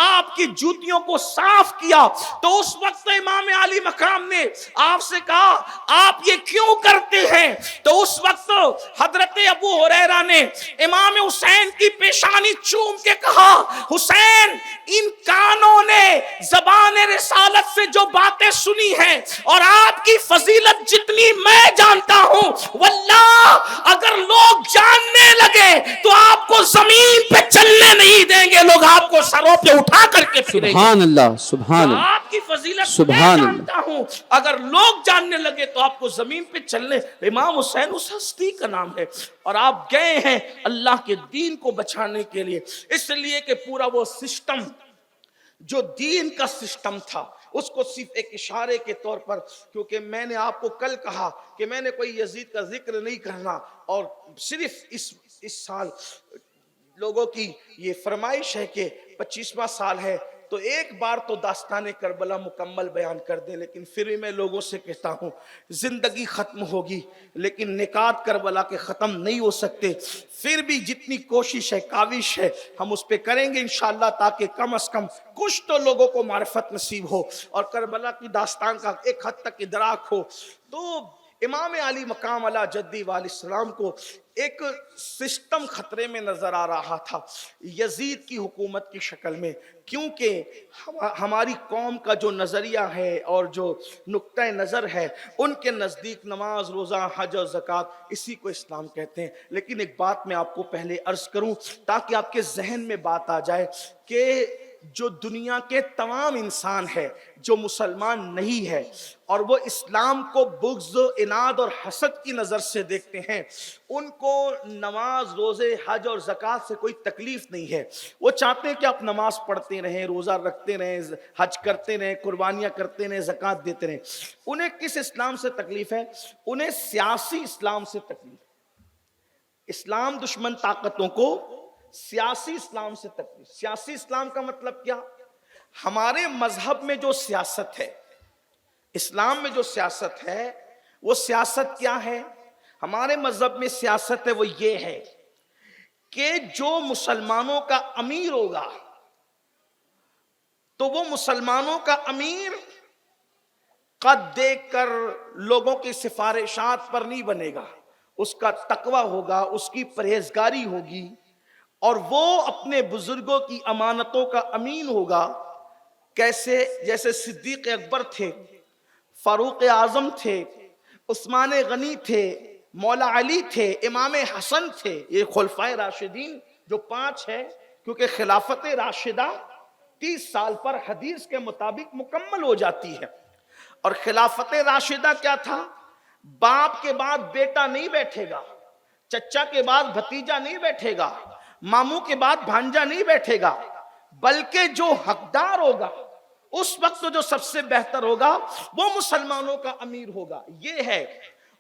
[SPEAKER 1] آپ کی جوتیوں کو صاف کیا، تو اس وقت امام علی مقام نے آپ سے کہا آپ یہ کیوں کرتے ہیں؟ تو اس وقت حضرت ابو ہریرہ نے امام حسین کی پیشانی چوم کے کہا حسین ان کانوں نے زبان رسالت سے جو باتیں سنی ہیں اور آپ کی فضیلت جتنی میں جانتا ہوں، واللہ اگر لوگ جاننے لگے تو آپ کو زمین پہ چلنے نہیں دیں گے، لوگ آپ کو سروں پہ اٹھا کر کے پھریں گے۔
[SPEAKER 2] سبحان اللہ، سبحان اللہ،
[SPEAKER 1] آپ کی فضیلت میں
[SPEAKER 2] سبحان اللہ۔
[SPEAKER 1] جانتا ہوں، اگر لوگ جاننے لگے تو آپ کو زمین پہ چلنے۔ امام حسین اس ہستی کا نام ہے، اور آپ گئے ہیں اللہ کے دین کو بچانے کے لیے، اس لیے کہ پورا وہ سسٹم جو دین کا سسٹم تھا اس کو صرف ایک اشارے کے طور پر، کیونکہ میں نے آپ کو کل کہا کہ میں نے کوئی یزید کا ذکر نہیں کرنا، اور صرف اس سال لوگوں کی یہ فرمائش ہے کہ 25واں سال ہے تو ایک بار تو داستان کربلا مکمل بیان کر دیں، لیکن پھر بھی میں لوگوں سے کہتا ہوں زندگی ختم ہوگی لیکن نکات کربلا کے ختم نہیں ہو سکتے، پھر بھی جتنی کوشش ہے کاوش ہے ہم اس پہ کریں گے انشاءاللہ، تاکہ کم از کم کچھ تو لوگوں کو معرفت نصیب ہو اور کربلا کی داستان کا ایک حد تک ادراک ہو۔ تو امام علی مقام علی جدی علیہ السلام کو ایک سسٹم خطرے میں نظر آ رہا تھا یزید کی حکومت کی شکل میں، کیونکہ ہماری قوم کا جو نظریہ ہے اور جو نقطہ نظر ہے ان کے نزدیک نماز، روزہ، حج اور زکوٰۃ اسی کو اسلام کہتے ہیں۔ لیکن ایک بات میں آپ کو پہلے عرض کروں تاکہ آپ کے ذہن میں بات آ جائے کہ جو دنیا کے تمام انسان ہے جو مسلمان نہیں ہے اور وہ اسلام کو بغض، عناد اور حسد کی نظر سے دیکھتے ہیں، ان کو نماز، روزے، حج اور زکوٰۃ سے کوئی تکلیف نہیں ہے۔ وہ چاہتے ہیں کہ آپ نماز پڑھتے رہیں، روزہ رکھتے رہیں، حج کرتے رہیں، قربانیاں کرتے رہیں، زکوٰۃ دیتے رہیں۔ انہیں کس اسلام سے تکلیف ہے؟ انہیں سیاسی اسلام سے تکلیف ہے۔ اسلام دشمن طاقتوں کو سیاسی اسلام سے تکلیف۔ سیاسی اسلام کا مطلب کیا؟ ہمارے مذہب میں جو سیاست ہے، اسلام میں جو سیاست ہے، وہ سیاست کیا ہے؟ ہمارے مذہب میں سیاست ہے وہ یہ ہے کہ جو مسلمانوں کا امیر ہوگا تو وہ مسلمانوں کا امیر قد دیکھ کر لوگوں کی سفارشات پر نہیں بنے گا، اس کا تقوی ہوگا، اس کی پرہیزگاری ہوگی، اور وہ اپنے بزرگوں کی امانتوں کا امین ہوگا۔ کیسے؟ جیسے صدیق اکبر تھے، فاروق اعظم تھے، عثمان غنی تھے، مولا علی تھے، امام حسن تھے، یہ خلفائے راشدین جو 5 ہے، کیونکہ خلافت راشدہ 30 سال پر حدیث کے مطابق مکمل ہو جاتی ہے۔ اور خلافت راشدہ کیا تھا؟ باپ کے بعد بیٹا نہیں بیٹھے گا، چچا کے بعد بھتیجا نہیں بیٹھے گا، ماموں کے بعد بھانجا نہیں بیٹھے گا، بلکہ جو حقدار ہوگا اس وقت جو سب سے بہتر ہوگا وہ مسلمانوں کا امیر ہوگا، یہ ہے۔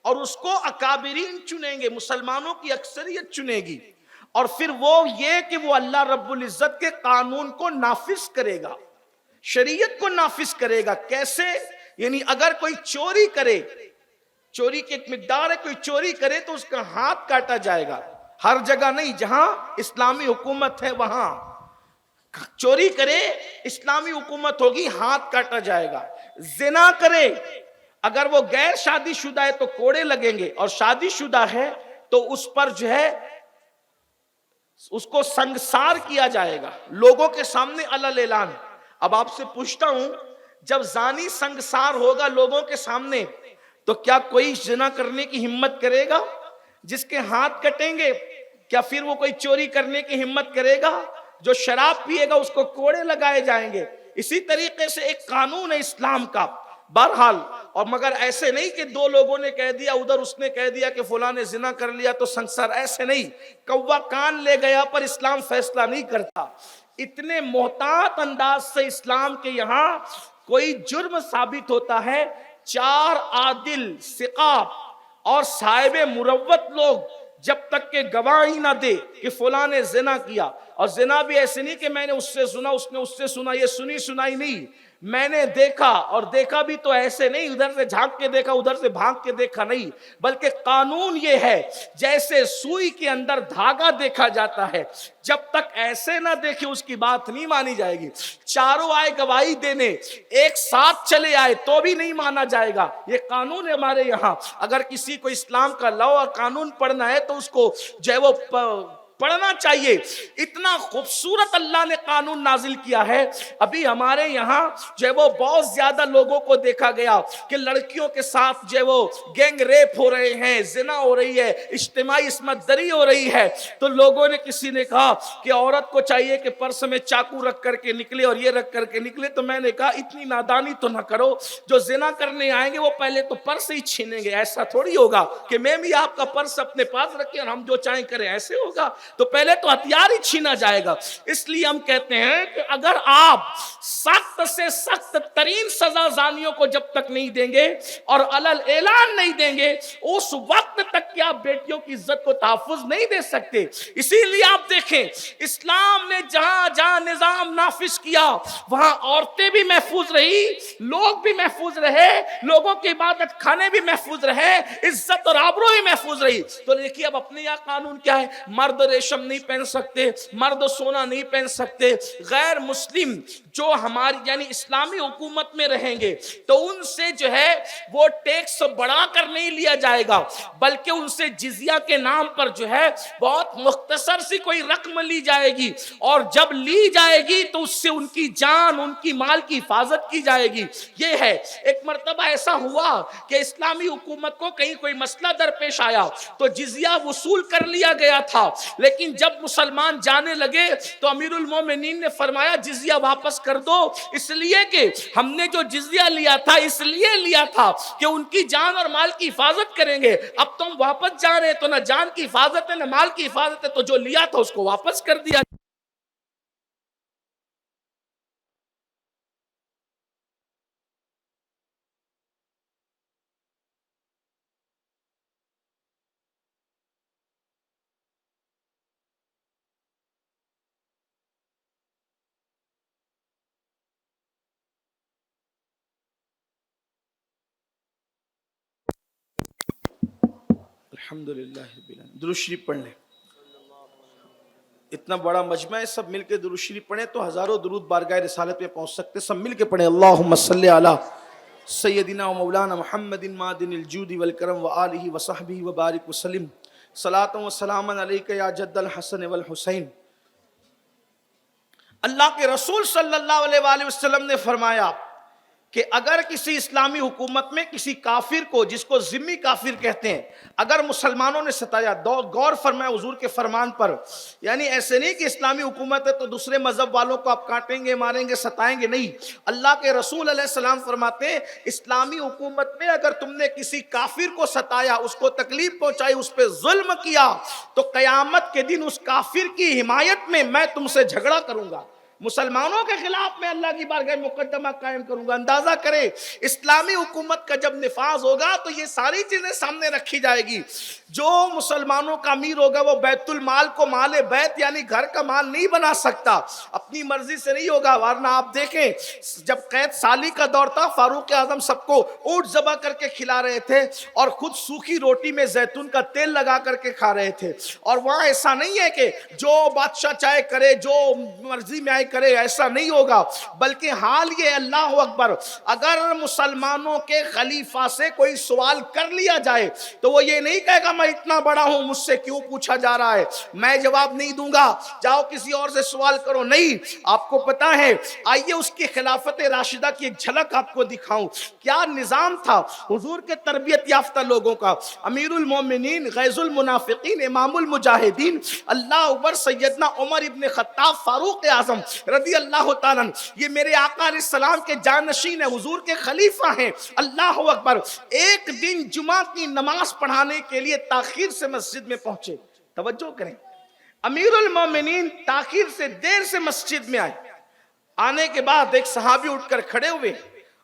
[SPEAKER 1] اور اس کو اکابرین چنیں گے، مسلمانوں کی اکثریت چنے گی، اور پھر وہ یہ کہ وہ اللہ رب العزت کے قانون کو نافذ کرے گا، شریعت کو نافذ کرے گا۔ کیسے؟ یعنی اگر کوئی چوری کرے، چوری کی ایک مقدار ہے، کوئی چوری کرے تو اس کا ہاتھ کاٹا جائے گا، ہر جگہ نہیں، جہاں اسلامی حکومت ہے وہاں چوری کرے، اسلامی حکومت ہوگی، ہاتھ کاٹا جائے گا۔ زنا کرے، اگر وہ غیر شادی شدہ ہے تو کوڑے لگیں گے، اور شادی شدہ ہے تو اس پر جو ہے اس کو سنگسار کیا جائے گا لوگوں کے سامنے علل اعلان۔ اب آپ سے پوچھتا ہوں، جب زانی سنگسار ہوگا لوگوں کے سامنے تو کیا کوئی زنا کرنے کی ہمت کرے گا؟ جس کے ہاتھ کٹیں گے کیا پھر وہ کوئی چوری کرنے کی ہمت کرے گا؟ جو شراب پیے گا اس کو کوڑے لگائے جائیں گے۔ اسی طریقے سے ایک قانون ہے اسلام کا بہرحال، اور مگر ایسے نہیں کہ دو لوگوں نے کہہ دیا ادھر اس نے کہہ دیا کہ فلاں نے زنا کر لیا تو سنسار، ایسے نہیں، کوا کان لے گیا پر اسلام فیصلہ نہیں کرتا۔ اتنے محتاط انداز سے اسلام کے یہاں کوئی جرم ثابت ہوتا ہے، 4 عادل ثقہ اور صاحب مروت لوگ جب تک کہ گواہی نہ دے کہ فلاں نے زنا کیا، اور زنا بھی ایسے نہیں کہ میں نے اس سے سنا اس نے اس سے سنا، یہ سنی سنائی نہیں، میں نے دیکھا، اور دیکھا بھی تو ایسے نہیں ادھر سے جھانک کے دیکھا ادھر سے بھانک کے دیکھا نہیں، بلکہ قانون یہ ہے جیسے سوئی کے اندر دھاگا دیکھا جاتا ہے، جب تک ایسے نہ دیکھے اس کی بات نہیں مانی جائے گی۔ چاروں آئے گواہی دینے، ایک ساتھ چلے آئے تو بھی نہیں مانا جائے گا، یہ قانون ہے ہمارے یہاں۔ اگر کسی کو اسلام کا لا اور قانون پڑھنا ہے تو اس کو جو ہے وہ پڑھنا چاہیے۔ اتنا خوبصورت اللہ نے قانون نازل کیا ہے۔ ابھی ہمارے یہاں جو ہے وہ بہت زیادہ لوگوں کو دیکھا گیا کہ لڑکیوں کے ساتھ جو ہے وہ گینگ ریپ ہو رہے ہیں، زنا ہو رہی ہے، اجتماعی عصمت دری ہو رہی ہے، تو لوگوں نے کسی نے کہا کہ عورت کو چاہیے کہ پرس میں چاقو رکھ کر کے نکلے اور یہ رکھ کر کے نکلے، تو میں نے کہا اتنی نادانی تو نہ کرو، جو زنا کرنے آئیں گے وہ پہلے تو پرس ہی چھینیں گے، ایسا تھوڑی ہوگا کہ میں بھی آپ کا پرس اپنے پاس رکھیں اور ہم جو چاہیں کریں، ایسے ہوگا؟ تو پہلے تو ہتھیار ہی چھینا جائے گا۔ اس لیے ہم کہتے ہیں کہ اگر آپ سخت سے سخت ترین سزا زانیوں کو جب تک نہیں دیں گے اور علل اعلان نہیں دیں گے، اس وقت تک کہ آپ بیٹیوں کی عزت کو تحفظ نہیں دے سکتے۔ اسی لیے آپ دیکھیں اسلام نے جہاں جہاں نظام نافذ کیا وہاں عورتیں بھی محفوظ رہی، لوگ بھی محفوظ رہے، لوگوں کی عبادت خانے بھی محفوظ رہے، عزت اور آبرو بھی محفوظ رہی۔ تو دیکھیے اب اپنے یہاں قانون کیا ہے، مرد ریشم نہیں پہن سکتے، مرد سونا نہیں پہن سکتے، غیر مسلم جو ہماری یعنی اسلامی حکومت میں رہیں گے تو ان سے جو ہے وہ ٹیکس بڑھا کر نہیں لیا جائے گا، بلکہ ان سے جزیہ کے نام پر جو ہے بہت مختصر سی کوئی رقم لی جائے گی، اور جب لی جائے گی تو اس سے ان کی جان ان کی مال کی حفاظت کی جائے گی۔ یہ ہے ایک مرتبہ ایسا ہوا کہ اسلامی حکومت کو کہیں کوئی مسئلہ درپیش آیا تو جزیہ وصول کر لیا گیا تھا، لیکن جب مسلمان جانے لگے تو امیر المومنین نے فرمایا جزیہ واپس کر دو، اس لیے کہ ہم نے جو جزیہ لیا تھا اس لیے لیا تھا کہ ان کی جان اور مال کی حفاظت کریں گے، اب تم واپس جا رہے تو نہ جان کی حفاظت ہے نہ مال کی حفاظت ہے، تو جو لیا تھا اس کو واپس کر دیا۔ الحمدللہ رب العالمین۔ درود شریف پڑھ لیں، اتنا بڑا مجمع ہے، سب مل کے درود شریف پڑھیں تو ہزاروں درود بارگاہ رسالت پہ پہنچ سکتے، سب مل کے پڑھیں۔ اللہم صلی علی سیدنا و مولانا محمد معدن الجود والکرم وآلہ وصحبہ وبارک وسلم، صلاۃ و سلام علیک یا جد الحسن والحسین۔ اللہ کے رسول صلی اللہ علیہ وآلہ وسلم نے فرمایا کہ اگر کسی اسلامی حکومت میں کسی کافر کو، جس کو ذمی کافر کہتے ہیں، اگر مسلمانوں نے ستایا، غور فرمائے حضور کے فرمان پر، یعنی ایسے نہیں کہ اسلامی حکومت ہے تو دوسرے مذہب والوں کو آپ کاٹیں گے ماریں گے ستائیں گے، نہیں، اللہ کے رسول علیہ السلام فرماتے ہیں اسلامی حکومت میں اگر تم نے کسی کافر کو ستایا، اس کو تکلیف پہنچائی، اس پہ ظلم کیا، تو قیامت کے دن اس کافر کی حمایت میں تم سے جھگڑا کروں گا، مسلمانوں کے خلاف میں اللہ کی بارگاہ مقدمہ قائم کروں گا۔ اندازہ کرے اسلامی حکومت کا جب نفاذ ہوگا تو یہ ساری چیزیں سامنے رکھی جائے گی۔ جو مسلمانوں کا امیر ہوگا وہ بیت المال کو مال بیت یعنی گھر کا مال نہیں بنا سکتا، اپنی مرضی سے نہیں ہوگا، ورنہ آپ دیکھیں جب قید سالی کا دور تھا فاروق اعظم سب کو اونٹ ذبح کر کے کھلا رہے تھے اور خود سوکھی روٹی میں زیتون کا تیل لگا کر کے کھا رہے تھے، اور وہاں ایسا نہیں ہے کہ جو بادشاہ چاہے کرے جو مرضی میں آئے کرے، ایسا نہیں ہوگا، بلکہ حال یہ اللہ اکبر اگر مسلمانوں کے خلیفہ سے کوئی سوال کر لیا جائے تو وہ یہ نہیں کہے گا میں اتنا بڑا ہوں مجھ سے کیوں پوچھا جا رہا ہے، میں جواب نہیں دوں گا، جاؤ کسی اور سے سوال کرو، نہیں، آپ کو پتا ہے، آئیے اس کی خلافت راشدہ کی ایک جھلک آپ کو دکھاؤں، کیا نظام تھا حضور کے تربیت یافتہ لوگوں کا۔ امیر المومنین غیظ المنافقین امام المجاہدین اللہ اکبر سیدنا عمر ابن خطاب فاروق اعظم رضی اللہ تعالیٰ عنہ، یہ میرے آقا علیہ السلام کے جانشین ہیں، حضور کے خلیفہ ہیں. اللہ اکبر. ایک دن جمعہ کی نماز پڑھانے کے لیے تاخیر سے مسجد میں پہنچے. توجہ کریں، امیر المومنین تاخیر سے، دیر سے مسجد میں آئے. آنے کے بعد ایک صحابی اٹھ کر کھڑے ہوئے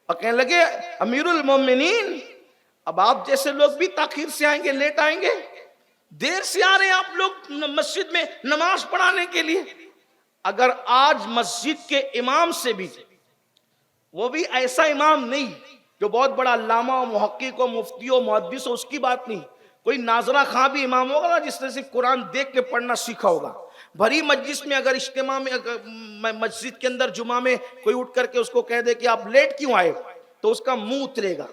[SPEAKER 1] اور کہنے لگے امیر المومنین، اب آپ جیسے لوگ بھی تاخیر سے آئیں گے، لیٹ آئیں گے، دیر سے آ رہے ہیں آپ لوگ مسجد میں نماز پڑھانے کے لیے. اگر آج مسجد کے امام سے بھی، وہ بھی ایسا امام نہیں جو بہت بڑا علامہ و محقق و مفتی و محدث ہو، اس کی بات نہیں، کوئی ناظرہ خاں بھی امام ہوگا نا جس نے صرف قرآن دیکھ کے پڑھنا سیکھا ہوگا، بھری مجلس میں اگر اجتماع میں مسجد کے اندر جمعہ میں کوئی اٹھ کر کے اس کو کہہ دے کہ آپ لیٹ کیوں آئے تو اس کا منہ اترے گا.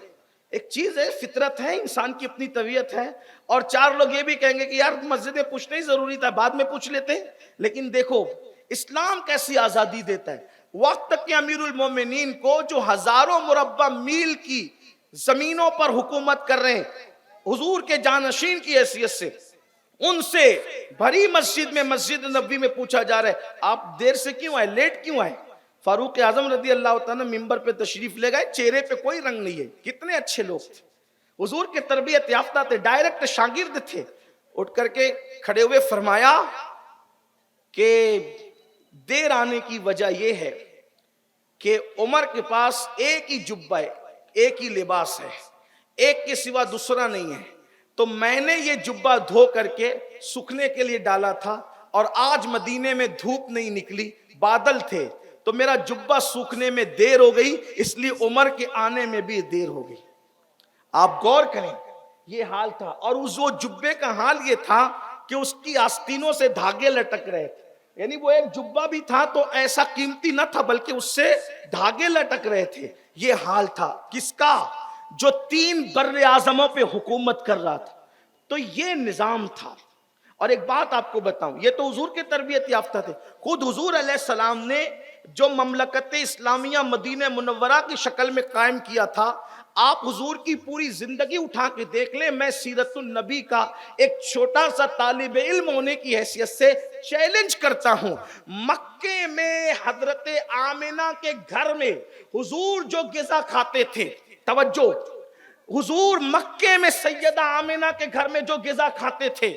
[SPEAKER 1] ایک چیز ہے، فطرت ہے، انسان کی اپنی طبیعت ہے. اور چار لوگ یہ بھی کہیں گے کہ یار مسجد میں پوچھنا ہی ضروری تھا، بعد میں پوچھ لیتے ہیں. لیکن دیکھو اسلام کیسی آزادی دیتا ہے. وقت کے امیر المومنین کو جو ہزاروں مربع میل کی زمینوں پر حکومت کر رہے ہیں حضور کے جانشین کی حیثیت سے، ان سے بھری مسجد میں، مسجد نبوی میں پوچھا جا رہا ہے آپ دیر سے کیوں آئے، لیٹ کیوں آئے. فاروق اعظم رضی اللہ تعالیٰ ممبر پہ تشریف لے گئے، چہرے پہ کوئی رنگ نہیں ہے. کتنے اچھے لوگ تھے، حضور کے تربیت یافتہ تھے، ڈائریکٹ شاگرد تھے. اٹھ کر کے کھڑے ہوئے فرمایا کہ دیر آنے کی وجہ یہ ہے کہ عمر کے پاس ایک ہی جبہ ہے، ایک ہی لباس ہے، ایک کے سوا دوسرا نہیں ہے. تو میں نے یہ جبہ دھو کر کے سکھنے کے لیے ڈالا تھا، اور آج مدینے میں دھوپ نہیں نکلی، بادل تھے، تو میرا جبہ سوکھنے میں دیر ہو گئی، اس لیے عمر کے آنے میں بھی دیر ہو گئی. آپ غور کریں، یہ حال تھا. اور اس وہ جبے کا حال یہ تھا کہ اس کی آستینوں سے دھاگے لٹک رہے تھے. یعنی وہ ایک جبہ بھی تھا تو ایسا قیمتی نہ تھا، بلکہ اس سے دھاگے لٹک رہے تھے. یہ حال تھا کس کا؟ جو 3 بر اعظموں پہ حکومت کر رہا تھا. تو یہ نظام تھا. اور ایک بات آپ کو بتاؤں، یہ تو حضور کے تربیت یافتہ تھے. خود حضور علیہ السلام نے جو مملکت اسلامیہ مدینہ منورہ کی شکل میں قائم کیا تھا، آپ حضور کی پوری زندگی اٹھا کے دیکھ لیں. میں سیرت النبی کا ایک چھوٹا سا طالب علم ہونے کی حیثیت سے چیلنج کرتا ہوں. مکے میں حضرت آمنہ کے گھر میں حضور جو غذا کھاتے تھے، توجہ، حضور مکے میں سیدہ آمنہ کے گھر میں جو غذا کھاتے تھے،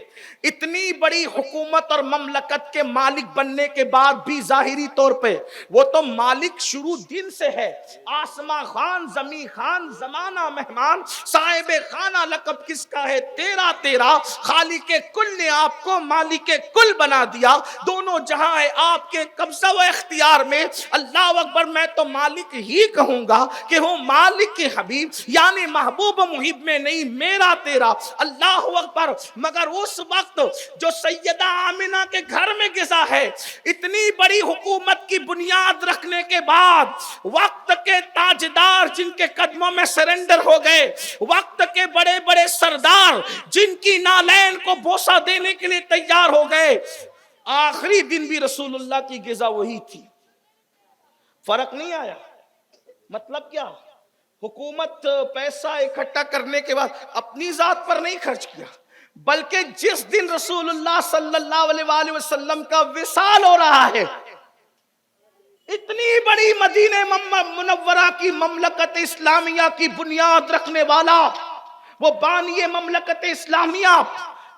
[SPEAKER 1] اتنی بڑی حکومت اور مملکت کے مالک بننے کے بعد بھی ظاہری طور پہ وہ تو مالک شروع دن سے ہے. آسماں خان، زمیں خان، زمانہ مہمان، صاحب خانہ لقب کس کا ہے؟ تیرا تیرا. خالق کل نے آپ کو مالک کل بنا دیا. دونوں جہاں ہے آپ کے قبضہ و اختیار میں. اللہ اکبر. میں تو مالک ہی کہوں گا کہ ہوں مالک کے حبیب، یعنی محبوب محب میں نہیں، میرا تیرا. اللہ اکبر. مگر اس وقت جو سیدہ آمنہ کے گھر میں غذا ہے، اتنی بڑی حکومت کی بنیاد رکھنے کے بعد وقت کے تاجدار جن کے قدموں میں سرنڈر ہو گئے، وقت کے بڑے بڑے سردار جن کی نالین کو بوسہ دینے کے لیے تیار ہو گئے، آخری دن بھی رسول اللہ کی غذا وہی تھی. فرق نہیں آیا. مطلب کیا؟ حکومت پیسہ اکٹھا کرنے کے بعد اپنی ذات پر نہیں خرچ کیا، بلکہ جس دن رسول اللہ صلی اللہ علیہ وآلہ وسلم کا وصال ہو رہا ہے، اتنی بڑی مدینہ منورہ کی مملکت اسلامیہ کی بنیاد رکھنے والا، وہ بانی مملکت اسلامیہ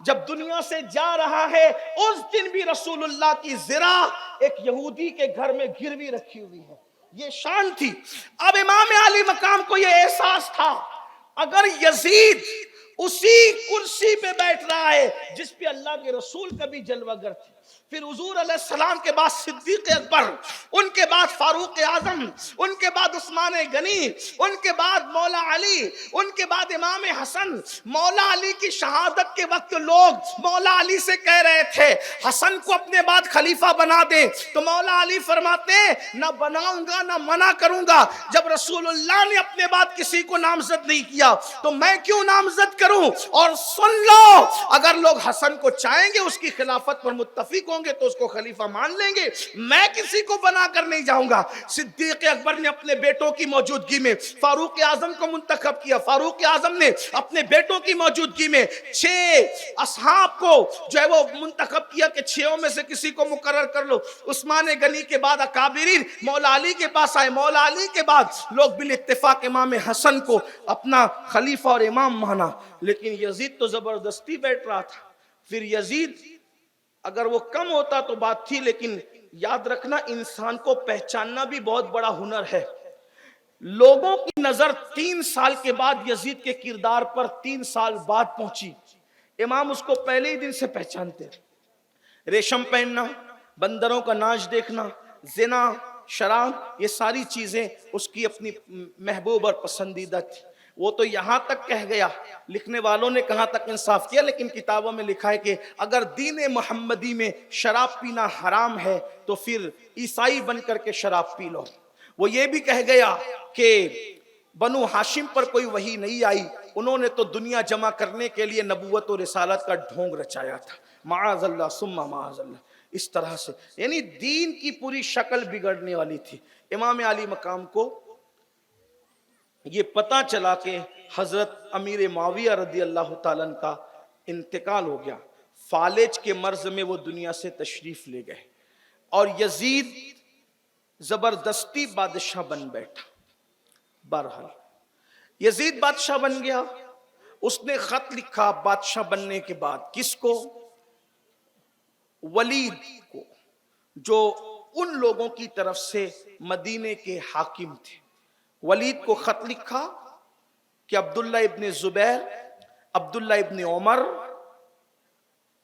[SPEAKER 1] جب دنیا سے جا رہا ہے، اس دن بھی رسول اللہ کی زرہ ایک یہودی کے گھر میں گروی رکھی ہوئی ہے. یہ شان تھی. اب امام علی مقام کو یہ احساس تھا اگر یزید اسی کرسی پہ بیٹھ رہا ہے جس پہ اللہ کے رسول کبھی جلوہ گر تھے، پھر حضور علیہ السلام کے بعد صدیق اکبر، ان کے بعد فاروق اعظم، ان کے بعد عثمان غنی، ان کے بعد مولا علی، ان کے بعد امام حسن. مولا علی کی شہادت کے وقت لوگ مولا علی سے کہہ رہے تھے حسن کو اپنے بعد خلیفہ بنا دیں، تو مولا علی فرماتے ہیں نہ بناؤں گا نہ منع کروں گا. جب رسول اللہ نے اپنے بعد کسی کو نامزد نہیں کیا تو میں کیوں نامزد کروں؟ اور سن لو، اگر لوگ حسن کو چاہیں گے اس کی خلافت پر متفق موافق ہوں گے تو اس کو خلیفہ مان لیں گے، میں کسی کو بنا کر نہیں جاؤں گا۔ صدیق اکبر نے اپنے بیٹوں کی موجودگی میں فاروق اعظم کو منتخب کیا، فاروق اعظم نے اپنے بیٹوں کی موجودگی میں 6 اصحاب کو جو ہے وہ منتخب کیا کہ 6 میں سے کسی کو مقرر کر لو۔ عثمان غنی کے بعد اکابرین مولا علی کے پاس آئے، مولا علی کے بعد لوگ بالاتفاق امام حسن کو اپنا خلیفہ اور امام مانا، لیکن یزید تو زبردستی بیٹھ رہا تھا۔ پھر یزید اگر وہ کم ہوتا تو بات تھی، لیکن یاد رکھنا انسان کو پہچاننا بھی بہت بڑا ہنر ہے۔ لوگوں کی نظر 3 سال کے بعد یزید کے کردار پر 3 سال بعد پہنچی، امام اس کو پہلے ہی دن سے پہچانتے۔ ریشم پہننا، بندروں کا ناچ دیکھنا، زنا، شراب، یہ ساری چیزیں اس کی اپنی محبوب اور پسندیدہ تھی۔ وہ تو یہاں تک کہہ گیا، لکھنے والوں نے کہاں تک انصاف کیا، لیکن کتابوں میں لکھا ہے کہ اگر دین محمدی میں شراب پینا حرام ہے تو پھر عیسائی بن کر کے شراب پی لو۔ وہ یہ بھی کہہ گیا کہ بنو ہاشم پر کوئی وحی نہیں آئی، انہوں نے تو دنیا جمع کرنے کے لیے نبوت و رسالت کا ڈھونگ رچایا تھا، معاذ اللہ ثم معاذ اللہ۔ اس طرح سے یعنی دین کی پوری شکل بگڑنے والی تھی۔ امام علی مقام کو یہ پتا چلا کہ حضرت امیر معاویہ رضی اللہ تعالیٰ عنہ کا انتقال ہو گیا، فالج کے مرض میں وہ دنیا سے تشریف لے گئے، اور یزید زبردستی بادشاہ بن بیٹھا۔ بہرحال یزید بادشاہ بن گیا، اس نے خط لکھا بادشاہ بننے کے بعد، کس کو؟ ولید کو، جو ان لوگوں کی طرف سے مدینے کے حاکم تھے۔ ولید کو خط لکھا کہ عبداللہ ابن زبیر، عبداللہ ابن عمر،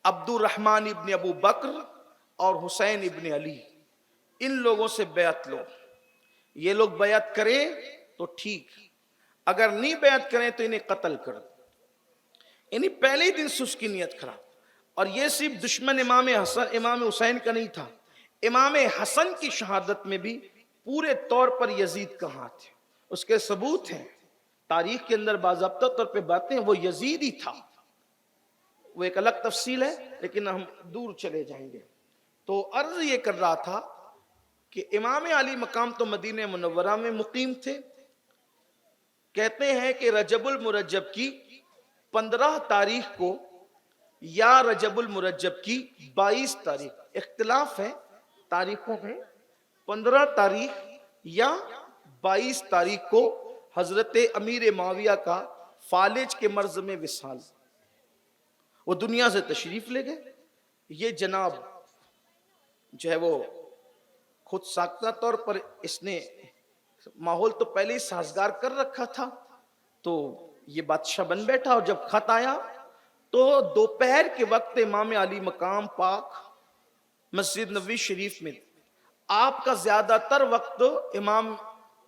[SPEAKER 1] عبد الرحمن ابن ابو بکر اور حسین ابن علی، ان لوگوں سے بیعت لو۔ یہ لوگ بیعت کریں تو ٹھیک، اگر نہیں بیعت کریں تو انہیں قتل کر دو۔ یعنی پہلے ہی دن سے اس کی نیت خراب۔ اور یہ صرف دشمن امام حسن امام حسین کا نہیں تھا، امام حسن کی شہادت میں بھی پورے طور پر یزید کا ہاتھ ہے۔ اس کے ثبوت ہیں، تاریخ کے اندر باضابطہ طور پہ باتیں، وہ یزید ہی تھا۔ وہ ایک الگ تفصیل ہے، لیکن ہم دور چلے جائیں گے۔ تو عرض یہ کر رہا تھا کہ امام علی مقام تو مدینہ منورہ میں مقیم تھے۔ کہتے ہیں کہ رجب المرجب کی 15 تاریخ کو یا رجب المرجب کی 22 تاریخ، اختلاف ہے تاریخوں میں، 15 تاریخ یا 22 تاریخ کو حضرت امیر معاویہ کا فالج کے مرض میں وصال، وہ دنیا سے تشریف لے گئے۔ یہ جناب جو ہے وہ خود ساختہ طور پر اس نے ماحول تو پہلے ہی سازگار کر رکھا تھا، تو یہ بادشاہ بن بیٹھا۔ اور جب خط آیا تو دوپہر کے وقت امام علی مقام پاک مسجد نبوی شریف میں، آپ کا زیادہ تر وقت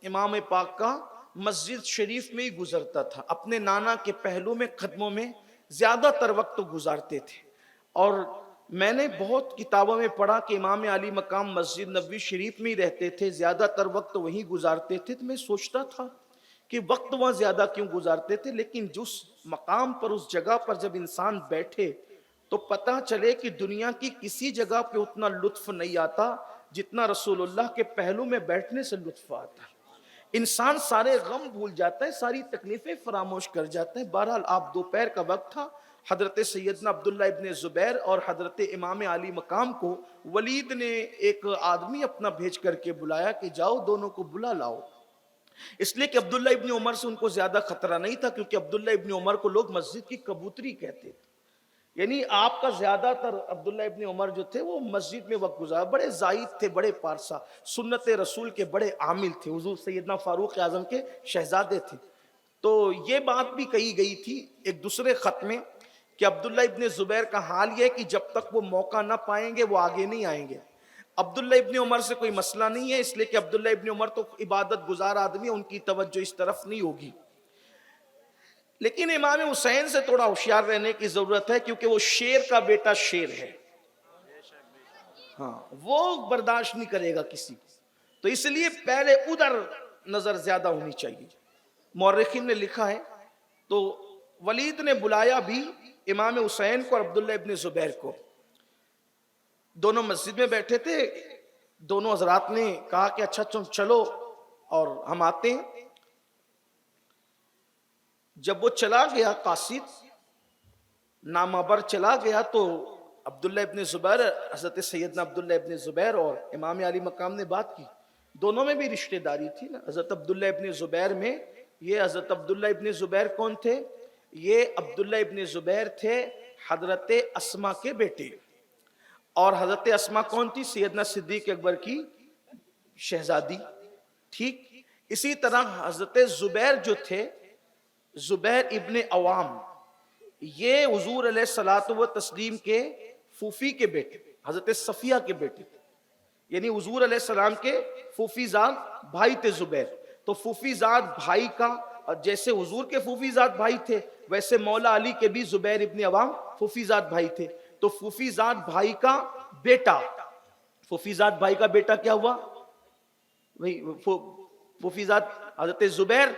[SPEAKER 1] امام پاک کا مسجد شریف میں ہی گزرتا تھا، اپنے نانا کے پہلو میں قدموں میں زیادہ تر وقت گزارتے تھے۔ اور میں نے بہت کتابوں میں پڑھا کہ امام علی مقام مسجد نبوی شریف میں ہی رہتے تھے، زیادہ تر وقت وہیں گزارتے تھے۔ تو میں سوچتا تھا کہ وقت وہاں زیادہ کیوں گزارتے تھے، لیکن جس مقام پر، اس جگہ پر جب انسان بیٹھے تو پتہ چلے کہ دنیا کی کسی جگہ پہ اتنا لطف نہیں آتا جتنا رسول اللہ کے پہلو میں بیٹھنے سے لطف آتا ہے۔ انسان سارے غم بھول جاتا ہے، ساری تکلیفیں فراموش کر جاتا ہے۔ بہرحال آپ دوپہر کا وقت تھا، حضرت سیدنا عبداللہ ابن زبیر اور حضرت امام علی مقام کو ولید نے ایک آدمی اپنا بھیج کر کے بلایا کہ جاؤ دونوں کو بلا لاؤ، اس لیے کہ عبداللہ ابن عمر سے ان کو زیادہ خطرہ نہیں تھا، کیونکہ عبداللہ ابن عمر کو لوگ مسجد کی کبوتری کہتے تھے۔ یعنی آپ کا زیادہ تر عبداللہ ابن عمر جو تھے وہ مسجد میں وقت گزارا، بڑے زاہد تھے، بڑے پارسا، سنت رسول کے بڑے عامل تھے، حضور سیدنا فاروق اعظم کے شہزادے تھے۔ تو یہ بات بھی کہی گئی تھی ایک دوسرے خط میں کہ عبداللہ ابن زبیر کا حال یہ ہے کہ جب تک وہ موقع نہ پائیں گے وہ آگے نہیں آئیں گے۔ عبداللہ ابن عمر سے کوئی مسئلہ نہیں ہے، اس لیے کہ عبداللہ ابن عمر تو عبادت گزار آدمی ہے، ان کی توجہ اس طرف نہیں ہوگی۔ لیکن امام حسین سے تھوڑا ہوشیار رہنے کی ضرورت ہے، کیونکہ وہ شیر کا بیٹا شیر ہے، ہاں وہ برداشت نہیں کرے گا کسی کو، تو اس لیے پہلے ادھر نظر زیادہ ہونی چاہیے۔ مورخین نے لکھا ہے تو ولید نے بلایا بھی امام حسین کو اور عبداللہ ابن زبیر کو۔ دونوں مسجد میں بیٹھے تھے، دونوں حضرات نے کہا کہ اچھا تم چلو اور ہم آتے ہیں۔ جب وہ چلا گیا قاصد نامور چلا گیا تو عبداللہ ابن زبیر، حضرت سیدنا عبداللہ ابن زبیر اور امام علی مقام نے بات کی، دونوں میں بھی رشتہ داری تھی نا۔ حضرت عبداللہ ابن زبیر میں، یہ حضرت عبداللہ ابن زبیر کون تھے؟ یہ عبداللہ ابن زبیر تھے حضرت اسما کے بیٹے، اور حضرت اسما کون تھی؟ سیدنا صدیق اکبر کی شہزادی، ٹھیک۔ اسی طرح حضرت زبیر جو تھے، زبیر ابن عوام، یہ حضور علیہ الصلوۃ والتسلیم کے پھوپھی کے بیٹے، حضرت صفیہ کے بیٹے، یعنی حضور علیہ السلام کے پھوپھی زاد بھائی تھے زبیر۔ تو پھوپھی زاد بھائی کا، جیسے حضور کے پھوپھی زاد بھائی تھے ویسے مولا علی کے بھی زبیر ابن عوام پھوپھی زاد بھائی تھے۔ تو پھوپھی زاد بھائی کا بیٹا، پھوپھی زاد بھائی کا بیٹا کیا ہوا؟ وہی پھوپھی زاد حضرت زبیر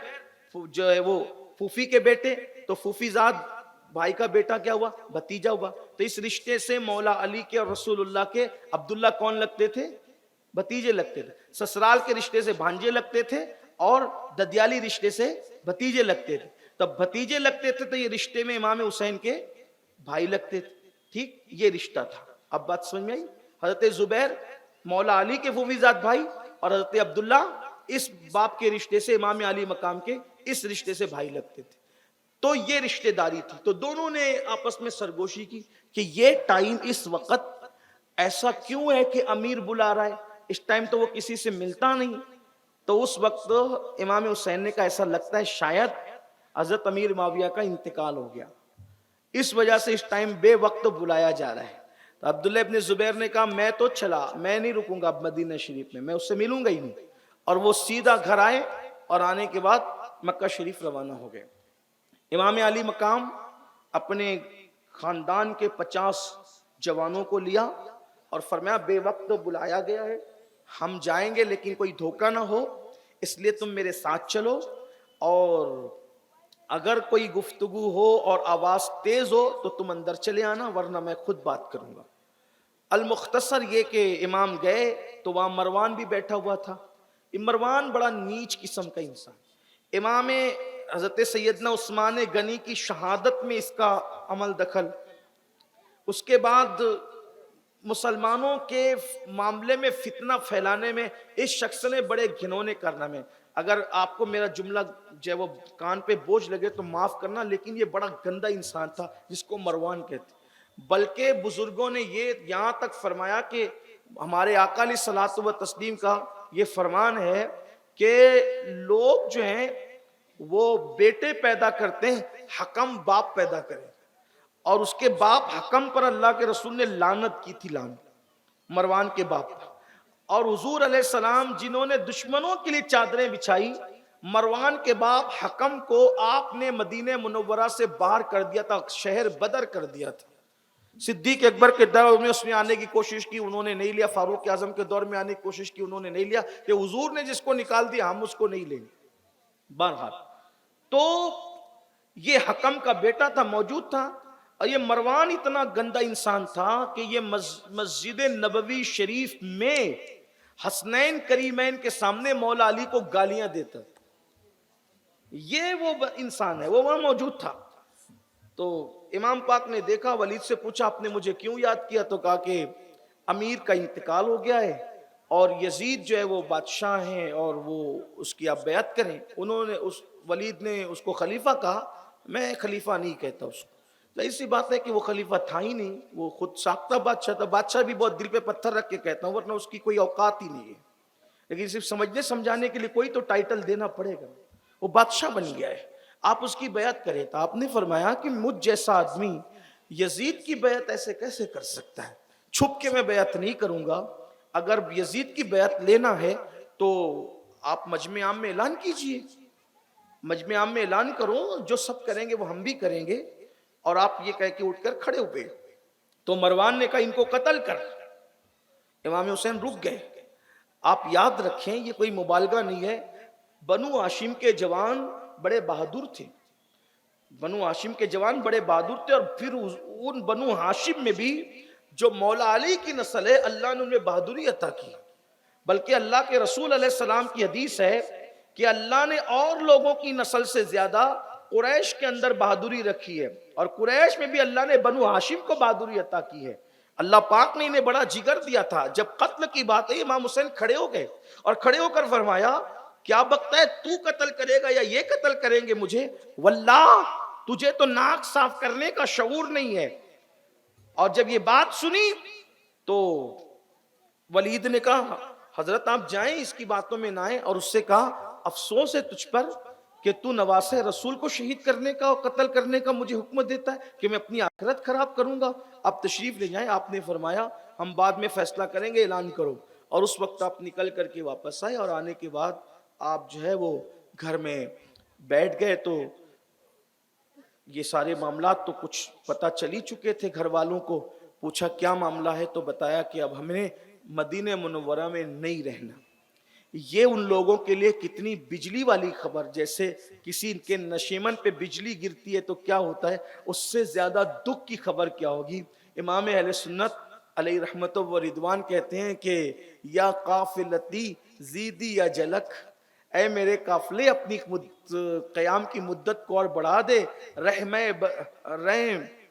[SPEAKER 1] جو ہے وہ پھوپھی کے بیٹے، تو پھوپھی زاد بھائی کا بیٹا کیا ہوا؟ بھتیجا ہوا۔ تو اس رشتے سے مولا علی کے اور رسول اللہ کے عبداللہ کون لگتے تھے؟ بھتیجے لگتے تھے۔ سسرال کے رشتے سے بھانجے لگتے تھے اور ددیالی رشتے سے بھتیجے لگتے تھے۔ تب بھتیجے لگتے تھے تو یہ رشتے میں امام حسین کے بھائی لگتے تھے، ٹھیک، یہ رشتہ تھا۔ اب بات سمجھ میں آئی؟ حضرت زبیر مولا علی کے پھوپھی زاد بھائی اور حضرت عبداللہ اس باپ کے رشتے سے امام علی مقام کے اس رشتے سے بھائی لگتے تھے۔ تو یہ رشتہ داری تھی۔ تو دونوں نے آپس میں سرگوشی کی کہ یہ ٹائم اس وقت ایسا کیوں ہے کہ امیر بلا رہا ہے، اس ٹائم تو وہ کسی سے ملتا نہیں۔ تو اس وقت امام حسین نے کہا ایسا لگتا ہے شاید حضرت امیر معاویہ کا انتقال ہو گیا، اس وجہ سے اس ٹائم بے وقت بلایا جا رہا ہے۔ تو عبداللہ ابن زبیر نے کہا میں تو چلا، میں نہیں رکوں گا اب مدینہ شریف میں اس سے ملوں گا ہی نہیں۔ اور وہ سیدھا گھر آئے اور آنے کے بعد مکہ شریف روانہ ہو گئے۔ امام علی مقام اپنے خاندان کے 50 جوانوں کو لیا اور فرمایا بے وقت بلایا گیا ہے، ہم جائیں گے لیکن کوئی دھوکہ نہ ہو، اس لیے تم میرے ساتھ چلو، اور اگر کوئی گفتگو ہو اور آواز تیز ہو تو تم اندر چلے آنا، ورنہ میں خود بات کروں گا۔ المختصر یہ کہ امام گئے تو وہاں مروان بھی بیٹھا ہوا تھا۔ مروان بڑا نیچ قسم کا انسان، امام حضرت سیدنا عثمان غنی کی شہادت میں اس کا عمل دخل، اس کے بعد مسلمانوں کے معاملے میں فتنہ پھیلانے میں اس شخص نے بڑے گھنونے کارنامے، اگر آپ کو میرا جملہ جو ہے وہ کان پہ بوجھ لگے تو معاف کرنا، لیکن یہ بڑا گندا انسان تھا جس کو مروان کہتے۔ بلکہ بزرگوں نے یہ یہاں تک فرمایا کہ ہمارے آقا علیہ الصلوۃ والتسلیم کا یہ فرمان ہے کہ لوگ جو ہیں وہ بیٹے پیدا کرتے ہیں، حکم باپ پیدا کرے، اور اس کے باپ حکم پر اللہ کے رسول نے لعنت کی تھی، لعنت مروان کے باپ۔ اور حضور علیہ السلام جنہوں نے دشمنوں کے لیے چادریں بچھائی، مروان کے باپ حکم کو آپ نے مدینہ منورہ سے باہر کر دیا تھا، شہر بدر کر دیا تھا۔ صدیق اکبر کے دور میں اس نے آنے کی کوشش کی، انہوں نے نہیں لیا۔ فاروق اعظم کے دور میں آنے کی کوشش کی، انہوں نے نہیں لیا، کہ حضور نے جس کو نکال دیا ہم اس کو نہیں لیں گے۔ بہرحال تو یہ حکم کا بیٹا تھا، موجود تھا، اور یہ مروان اتنا گندا انسان تھا کہ یہ مسجد نبوی شریف میں حسنین کریمین کے سامنے مولا علی کو گالیاں دیتا، یہ وہ انسان ہے، وہ وہاں موجود تھا۔ تو امام پاک نے دیکھا، ولید سے پوچھا آپ نے مجھے کیوں یاد کیا؟ تو کہا کہ امیر کا انتقال ہو گیا ہے اور یزید جو ہے وہ بادشاہ ہیں اور وہ اس کی آپ بیعت کریں۔ انہوں نے ولید نے اس کو خلیفہ کہا، میں خلیفہ نہیں کہتا اس کو، ظاہر سی بات ہے کہ وہ خلیفہ تھا ہی نہیں، وہ خود ساختہ بادشاہ تھا۔ بادشاہ بھی بہت دل پہ پتھر رکھ کے کہتا ہوں، ورنہ اس کی کوئی اوقات ہی نہیں ہے، لیکن صرف سمجھنے سمجھانے کے لیے کوئی تو ٹائٹل دینا پڑے گا، وہ بادشاہ بن گیا ہے، آپ اس کی بیعت کریں۔ تو آپ نے فرمایا کہ مجھ جیسا آدمی یزید کی بیعت ایسے کیسے کر سکتا ہے؟ چھپ کے میں بیعت نہیں کروں گا، اگر یزید کی بیعت لینا ہے تو آپ مجمع عام میں اعلان کیجئے، مجمع عام میں اعلان کرو، جو سب کریں گے وہ ہم بھی کریں گے۔ اور آپ یہ کہہ کے اٹھ کر کھڑے ہوئے، تو مروان نے کہا ان کو قتل کر۔ امام حسین رک گئے۔ آپ یاد رکھیں یہ کوئی مبالغہ نہیں ہے، بنو ہاشم کے جوان بڑے بہادر تھے، بنو ہاشم کے جوان بڑے بہادر تھے، اور پھر ان بنو ہاشم میں بھی جو مولا علی کی نسل ہے اللہ نے انہیں بہادری عطا کی، بلکہ اللہ کے رسول علیہ السلام کی حدیث ہے کہ اللہ نے اور لوگوں کی نسل سے زیادہ قریش کے اندر بہادری رکھی ہے، اور قریش میں بھی اللہ نے بنو ہاشم کو بہادری عطا کی ہے۔ اللہ پاک نے انہیں بڑا جگر دیا تھا۔ جب قتل کی بات ہے امام حسین کھڑے ہو گئے اور کھڑے ہو کر فرمایا کیا بکتا ہے، تو قتل کرے گا یا یہ قتل کریں گے مجھے؟ واللہ تجھے تو ناک صاف کرنے کا شعور نہیں ہے۔ اور جب یہ بات سنی تو ولید نے کہا حضرت آپ جائیں، اس کی باتوں میں نہ آئیں، اور اس سے کہا افسوس ہے تجھ پر کہ تو نواسے رسول کو شہید کرنے کا اور قتل کرنے کا مجھے حکم دیتا ہے کہ میں اپنی آخرت خراب کروں گا۔ آپ تشریف لے جائیں۔ آپ نے فرمایا ہم بعد میں فیصلہ کریں گے، اعلان کرو۔ اور اس وقت آپ نکل کر کے واپس آئے، اور آنے کے بعد آپ جو ہے وہ گھر میں بیٹھ گئے تو یہ سارے معاملات تو کچھ پتہ چل ہی چکے تھے گھر والوں کو۔ پوچھا کیا معاملہ ہے، تو بتایا کہ اب ہم نے مدینہ منورہ میں نہیں رہنا۔ یہ ان لوگوں کے لیے کتنی بجلی والی خبر، جیسے کسی کے نشیمن پہ بجلی گرتی ہے تو کیا ہوتا ہے، اس سے زیادہ دکھ کی خبر کیا ہوگی۔ امام اہل سنت علیہ رحمت و رضوان کہتے ہیں کہ یا قافلتی زیدی یا جلک، اے میرے قافلے اپنی قیام کی مدت کو اور بڑھا دے، رحم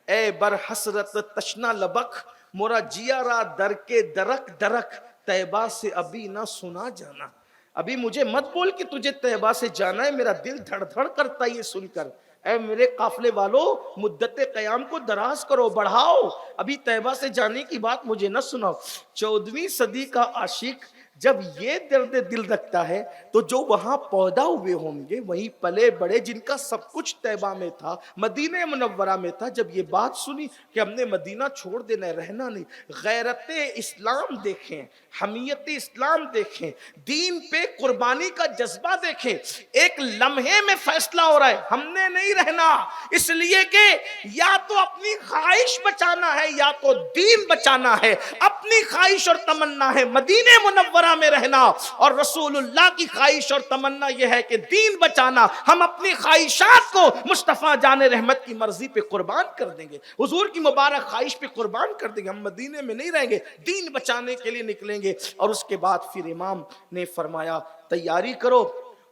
[SPEAKER 1] اے بر حسرت تشنا لبک، مورا جیا را در کے درک درک، طیبہ سے ابھی نہ سنا جانا۔ ابھی مجھے مت بول کہ تجھے طیبہ سے جانا ہے، میرا دل دھڑ دھڑ کرتا یہ سن کر۔ اے میرے قافلے والو مدت قیام کو دراز کرو، بڑھاؤ، ابھی طیبہ سے جانے کی بات مجھے نہ سناؤ۔ 14ویں صدی کا عاشق جب یہ درد دل رکھتا ہے تو جو وہاں پیدا ہوئے ہوں گے، وہیں پلے بڑے، جن کا سب کچھ طیبہ میں تھا، مدینہ منورہ میں تھا، جب یہ بات سنی کہ ہم نے مدینہ چھوڑ دینا ہے، رہنا نہیں، غیرت اسلام دیکھیں، حمیت اسلام دیکھیں، دین پہ قربانی کا جذبہ دیکھیں۔ ایک لمحے میں فیصلہ ہو رہا ہے ہم نے نہیں رہنا، اس لیے کہ یا تو اپنی خواہش بچانا ہے یا تو دین بچانا ہے۔ اپنی خواہش اور تمنا ہے مدینہ منورہ میں رہنا، اور رسول اللہ کی خواہش اور تمنا یہ ہے کہ دین بچانا۔ ہم اپنی خواہشات کو مصطفیٰ جان رحمت کی مرضی پہ قربان کر دیں گے، حضور کی مبارک خواہش پہ قربان کر دیں گے۔ ہم مدینے میں نہیں رہیں گے، دین بچانے کے لیے نکلیں گے۔ اور اس کے بعد پھر امام نے فرمایا تیاری کرو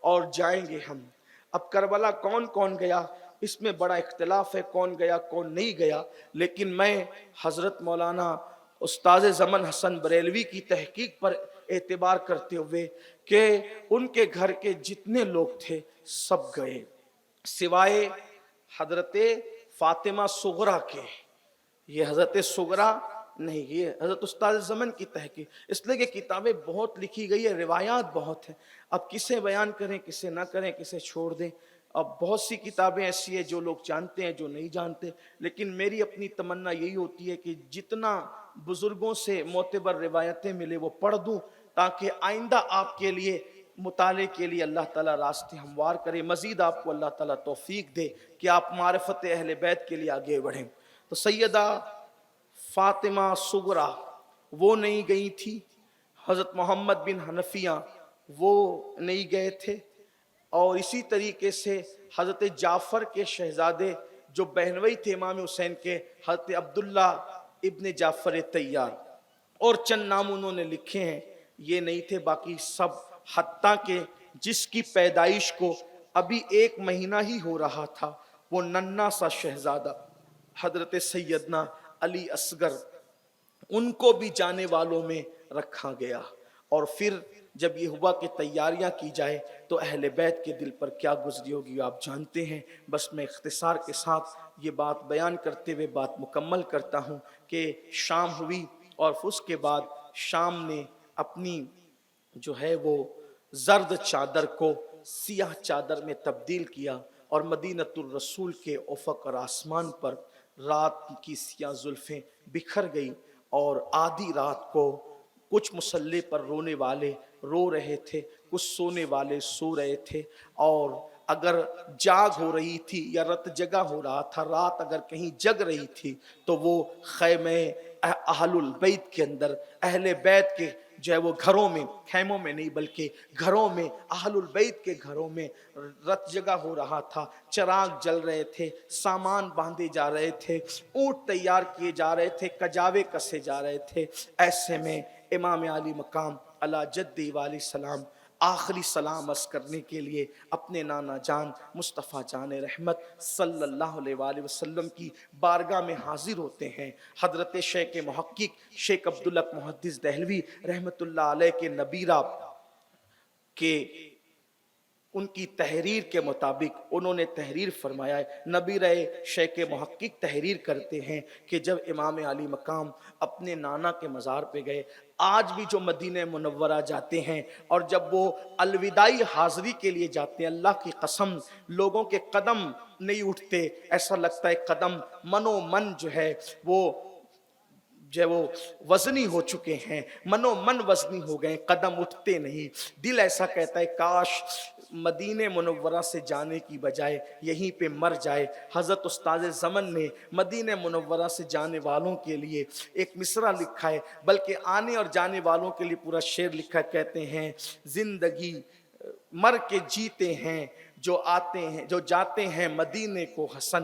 [SPEAKER 1] اور جائیں گے ہم۔ اب کربلا کون کون گیا اس میں بڑا اختلاف ہے، کون گیا کون نہیں گیا، لیکن میں حضرت مولانا استاد زمن حسن بریلوی کی تحقیق پر اعتبار کرتے ہوئے کہ ان کے گھر کے جتنے لوگ تھے سب گئے سوائے حضرت فاطمہ صغرا کے۔ یہ حضرت صغرا نہیں، یہ حضرت استاد زمن کی تحقیق، اس لیے کہ کتابیں بہت لکھی گئی ہے، روایات بہت ہیں، اب کسے بیان کریں کسے نہ کریں کسے چھوڑ دیں۔ اب بہت سی کتابیں ایسی ہیں جو لوگ جانتے ہیں جو نہیں جانتے، لیکن میری اپنی تمنا یہی ہوتی ہے کہ جتنا بزرگوں سے معتبر روایتیں ملے وہ پڑھ دوں، تاکہ آئندہ آپ کے لیے مطالعے کے لیے اللہ تعالیٰ راستے ہموار کرے، مزید آپ کو اللہ تعالیٰ توفیق دے کہ آپ معرفت اہل بیت کے لیے آگے بڑھیں۔ تو سیدہ فاطمہ صغرا وہ نہیں گئی تھی، حضرت محمد بن حنفیہ وہ نہیں گئے تھے، اور اسی طریقے سے حضرت جعفر کے شہزادے جو بہنوئی تھے امام حسین کے، حضرت عبداللہ ابن جعفر طیار، اور چند نام انہوں نے لکھے ہیں، یہ نہیں تھے۔ باقی سب، حتیٰ کہ جس کی پیدائش کو ابھی 1 مہینہ ہی ہو رہا تھا، وہ ننھا سا شہزادہ حضرت سیدنا علی اصغر، ان کو بھی جانے والوں میں رکھا گیا۔ اور پھر جب یہ ہوا کہ تیاریاں کی جائے تو اہل بیت کے دل پر کیا گزری ہوگی آپ جانتے ہیں۔ بس میں اختصار کے ساتھ یہ بات بیان کرتے ہوئے بات مکمل کرتا ہوں کہ شام ہوئی، اور اس کے بعد شام نے اپنی جو ہے وہ زرد چادر کو سیاہ چادر میں تبدیل کیا، اور مدینۃ الرسول کے افق اور آسمان پر رات کی سیاہ زلفیں بکھر گئی، اور آدھی رات کو کچھ مصلی پر رونے والے رو رہے تھے، کچھ سونے والے سو رہے تھے، اور اگر جاگ ہو رہی تھی یا رت جگہ ہو رہا تھا، رات اگر کہیں جگ رہی تھی تو وہ خیمے اہل البیت کے اندر، اہل بیت کے جو ہے وہ گھروں میں، خیموں میں نہیں بلکہ گھروں میں، اہل البیت کے گھروں میں رت جگہ ہو رہا تھا، چراغ جل رہے تھے، سامان باندھے جا رہے تھے، اونٹ تیار کیے جا رہے تھے، کجاوے کسے جا رہے تھے۔ ایسے میں امام علی مقام علی جدی والی سلام آخری سلام عرض کرنے کے لیے اپنے نانا جان مصطفیٰ جان رحمت صلی اللہ علیہ وآلہ وسلم کی بارگاہ میں حاضر ہوتے ہیں۔ حضرت شیخ محقق شیخ عبدالحق محدث دہلوی رحمت اللہ علیہ کے نبیرہ کہ ان کی تحریر کے مطابق انہوں نے تحریر فرمایا ہے، نبیرہ شیخ محقق تحریر کرتے ہیں کہ جب امام علی مقام اپنے نانا کے مزار پہ گئے، آج بھی جو مدینہ منورہ جاتے ہیں اور جب وہ الوداعی حاضری کے لیے جاتے ہیں، اللہ کی قسم لوگوں کے قدم نہیں اٹھتے، ایسا لگتا ہے قدم منو من جو ہے وہ وزنی ہو چکے ہیں، منو من وزنی ہو گئے، قدم اٹھتے نہیں۔ دل ایسا کہتا ہے کاش مدینہ منورہ سے جانے کی بجائے یہیں پہ مر جائے۔ حضرت استاد زمن نے مدینہ منورہ سے جانے والوں کے لیے ایک مصرع لکھا ہے، بلکہ آنے اور جانے والوں کے لیے پورا شعر لکھا ہے۔ کہتے ہیں زندگی مر کے جیتے ہیں جو آتے ہیں، جو جاتے ہیں مدینے کو حسن،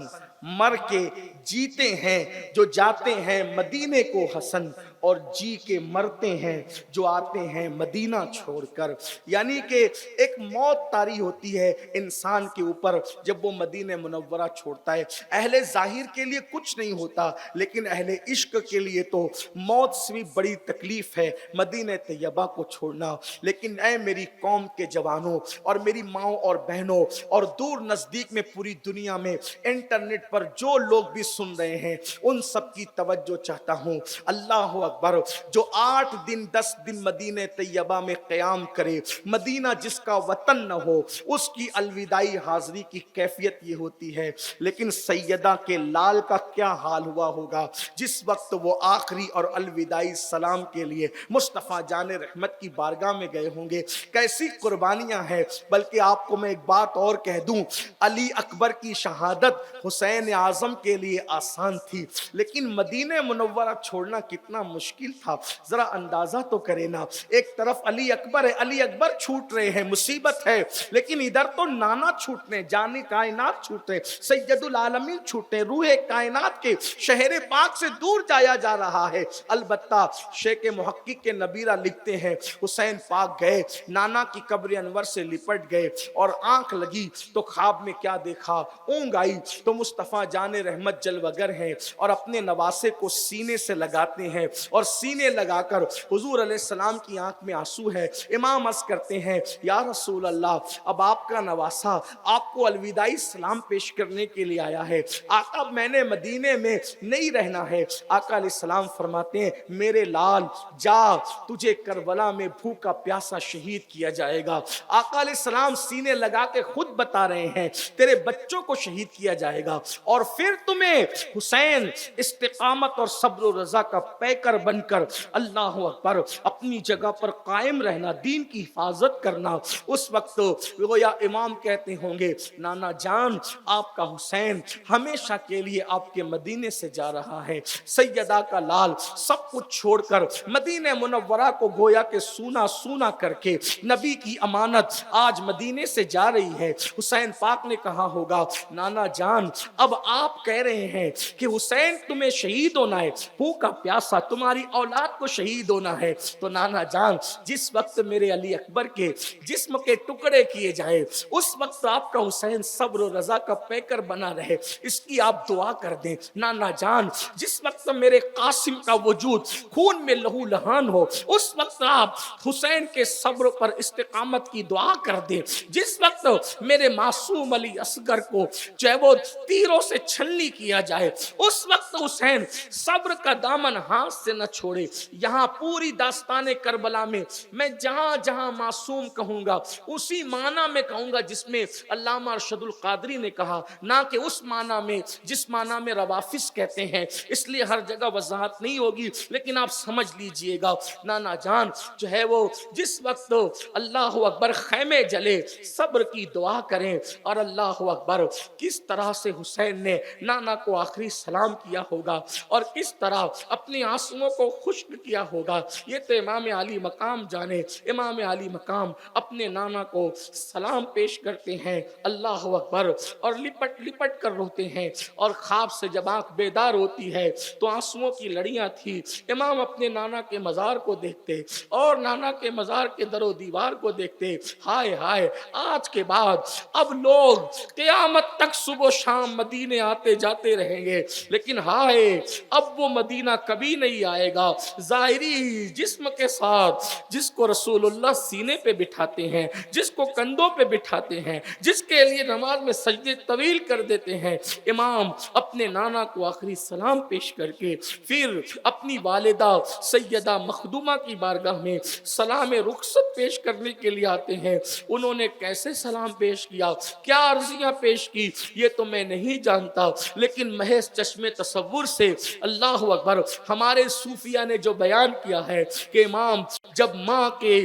[SPEAKER 1] مر کے جیتے ہیں جو جاتے ہیں مدینے کو حسن، اور جی کے مرتے ہیں جو آتے ہیں مدینہ چھوڑ کر۔ یعنی کہ ایک موت طاری ہوتی ہے انسان کے اوپر جب وہ مدینہ منورہ چھوڑتا ہے۔ اہل ظاہر کے لیے کچھ نہیں ہوتا، لیکن اہل عشق کے لیے تو موت سے بھی بڑی تکلیف ہے مدینہ طیبہ کو چھوڑنا۔ لیکن اے میری قوم کے جوانوں اور میری ماؤں اور بہنوں اور دور نزدیک میں پوری دنیا میں انٹرنیٹ پر جو لوگ بھی سن رہے ہیں، ان سب کی توجہ چاہتا ہوں۔ اللہ اکبر، جو 8 دن 10 دن مدینہ طیبہ میں قیام کرے، مدینہ جس کا وطن نہ ہو، اس کی الوداعی حاضری کی کیفیت یہ ہوتی ہے۔ لیکن سیدہ کے لال کا کیا حال ہوا ہوگا جس وقت وہ آخری اور الوداعی سلام کے لیے مصطفیٰ جان رحمت کی بارگاہ میں گئے ہوں گے، کیسی قربانیاں ہیں۔ بلکہ آپ کو میں ایک بات اور کہہ دوں، علی اکبر کی شہادت حسین اعظم کے لیے آسان تھی، لیکن مدینہ منورہ چھوڑنا کتنا مشکل تھا، ذرا اندازہ تو کرے نا۔ ایک طرف علی اکبر ہے، علی اکبر چھوٹ رہے ہیں، مصیبت ہے، لیکن ادھر تو نانا چھوٹ رہے، جان کائنات چھوٹ رہے، سید العالمین چھوٹ رہے، روح کائنات کے شہر پاک سے دور جایا جا رہا ہے۔ البتہ شیخ محقق کے نبیرہ لکھتے ہیں حسین پاک گئے، نانا کی قبر انور سے لپٹ گئے، اور آنکھ لگی تو خواب میں کیا دیکھا، اونگ آئی تو مصطفیٰ جان رحمت جلوگر ہیں اور اپنے نواسے کو سینے سے لگاتے ہیں، اور سینے لگا کر حضور علیہ السلام کی آنکھ میں آنسو ہے۔ امام عرض کرتے ہیں یا رسول اللہ، اب آپ کا نواسا آپ کو الوداعی سلام پیش کرنے کے لیے آیا ہے، آقا میں نے مدینے میں نہیں رہنا ہے۔ آقا علیہ السلام فرماتے ہیں میرے لال جا، تجھے کربلا میں بھوکا پیاسا شہید کیا جائے گا۔ آقا علیہ السلام سینے لگا کے خود بتا رہے ہیں تیرے بچوں کو شہید کیا جائے گا، اور پھر تمہیں حسین استقامت اور صبر و رضا کا پیکر بن کر اللہ اکبر اپنی جگہ پر قائم رہنا، دین کی حفاظت کرنا۔ اس وقت گویا امام کہتے ہوں گے نانا جان آپ کا حسین ہمیشہ کے لیے آپ کے مدینے سے جا رہا ہے۔ سیدہ کا لال سب کچھ چھوڑ کر مدینہ منورہ کو گویا کہ سونا سونا کر کے نبی کی امانت آج مدینے سے جا رہی ہے۔ حسین پاک نے کہا ہوگا نانا جان اب آپ کہہ رہے ہیں کہ حسین تمہیں شہید ہونا ہے، بھوکا پیاسا تمہاری اولاد کو شہید ہونا ہے، تو نانا جان جس وقت میرے علی اکبر کے جسم کے ٹکڑے کیے جائے اس وقت آپ کا حسین صبر و رضا کا پیکر بنا رہے، اس کی آپ دعا کر دیں۔ نانا جان جس وقت میرے قاسم کا وجود خون میں لہو لہان ہو اس وقت آپ حسین کے صبر پر استقامت کی دعا کر دیں۔ جس وقت میرے معصوم علی اصغر کو جو ہے وہ تیروں سے چھلنی کیا جائے اس وقت حسین صبر کا دامن ہاتھ سے نہ چھوڑے۔ یہاں پوری داستان کربلا میں میں جہاں جہاں معصوم کہوں گا اسی معنی میں کہوں گا جس میں علامہ ارشد القادری نے کہا، نہ کہ اس معنی میں جس معنی میں روافظ کہتے ہیں، اس لیے ہر جگہ وضاحت نہیں ہوگی، لیکن آپ سمجھ لیجئے گا۔ نانا جان جو ہے وہ جس وقت اللہ اکبر خیمے جلے صبر کی دعا کریں. اور اللہ اکبر، کس طرح سے حسین نے نانا کو آخری سلام کیا ہوگا اور کس طرح اپنی آنسوؤں کو خشک کیا ہوگا، یہ تو امام علی مقام جانے. امام علی مقام اپنے نانا کو سلام پیش کرتے ہیں، اللہ اکبر، اور لپٹ لپٹ کر روتے ہیں. اور خواب سے جب آنکھ بیدار ہوتی ہے تو آنسوؤں کی لڑیاں تھی. امام اپنے نانا کے مزار کو دیکھتے اور نانا کے مزار کے در و دیوار کو دیکھتے. ہائے ہائے، آج کے بعد اب لوگ قیامت تک صبح و شام مدینے آتے جاتے رہیں گے، لیکن ہائے اب وہ مدینہ کبھی نہیں آئے گا ظاہری جسم کے ساتھ جس کو رسول اللہ سینے پہ بٹھاتے ہیں، جس کو کندھوں پہ بٹھاتے ہیں، جس کے لیے نماز میں سجدے طویل کر دیتے ہیں. امام اپنے نانا کو آخری سلام پیش کر کے پھر اپنی والدہ سیدہ مخدومہ کی بارگاہ میں سلام رخصت پیش کرنے کے لیے آتے ہیں. انہوں نے کیسے سلام پیش کیا، کیا عرضیاں پیش کی، یہ تو میں نہیں جانتا، لیکن محض چشم تصور سے اللہ اکبر ہمارے صوفیہ نے جو بیان کیا ہے کہ امام جب ماں کے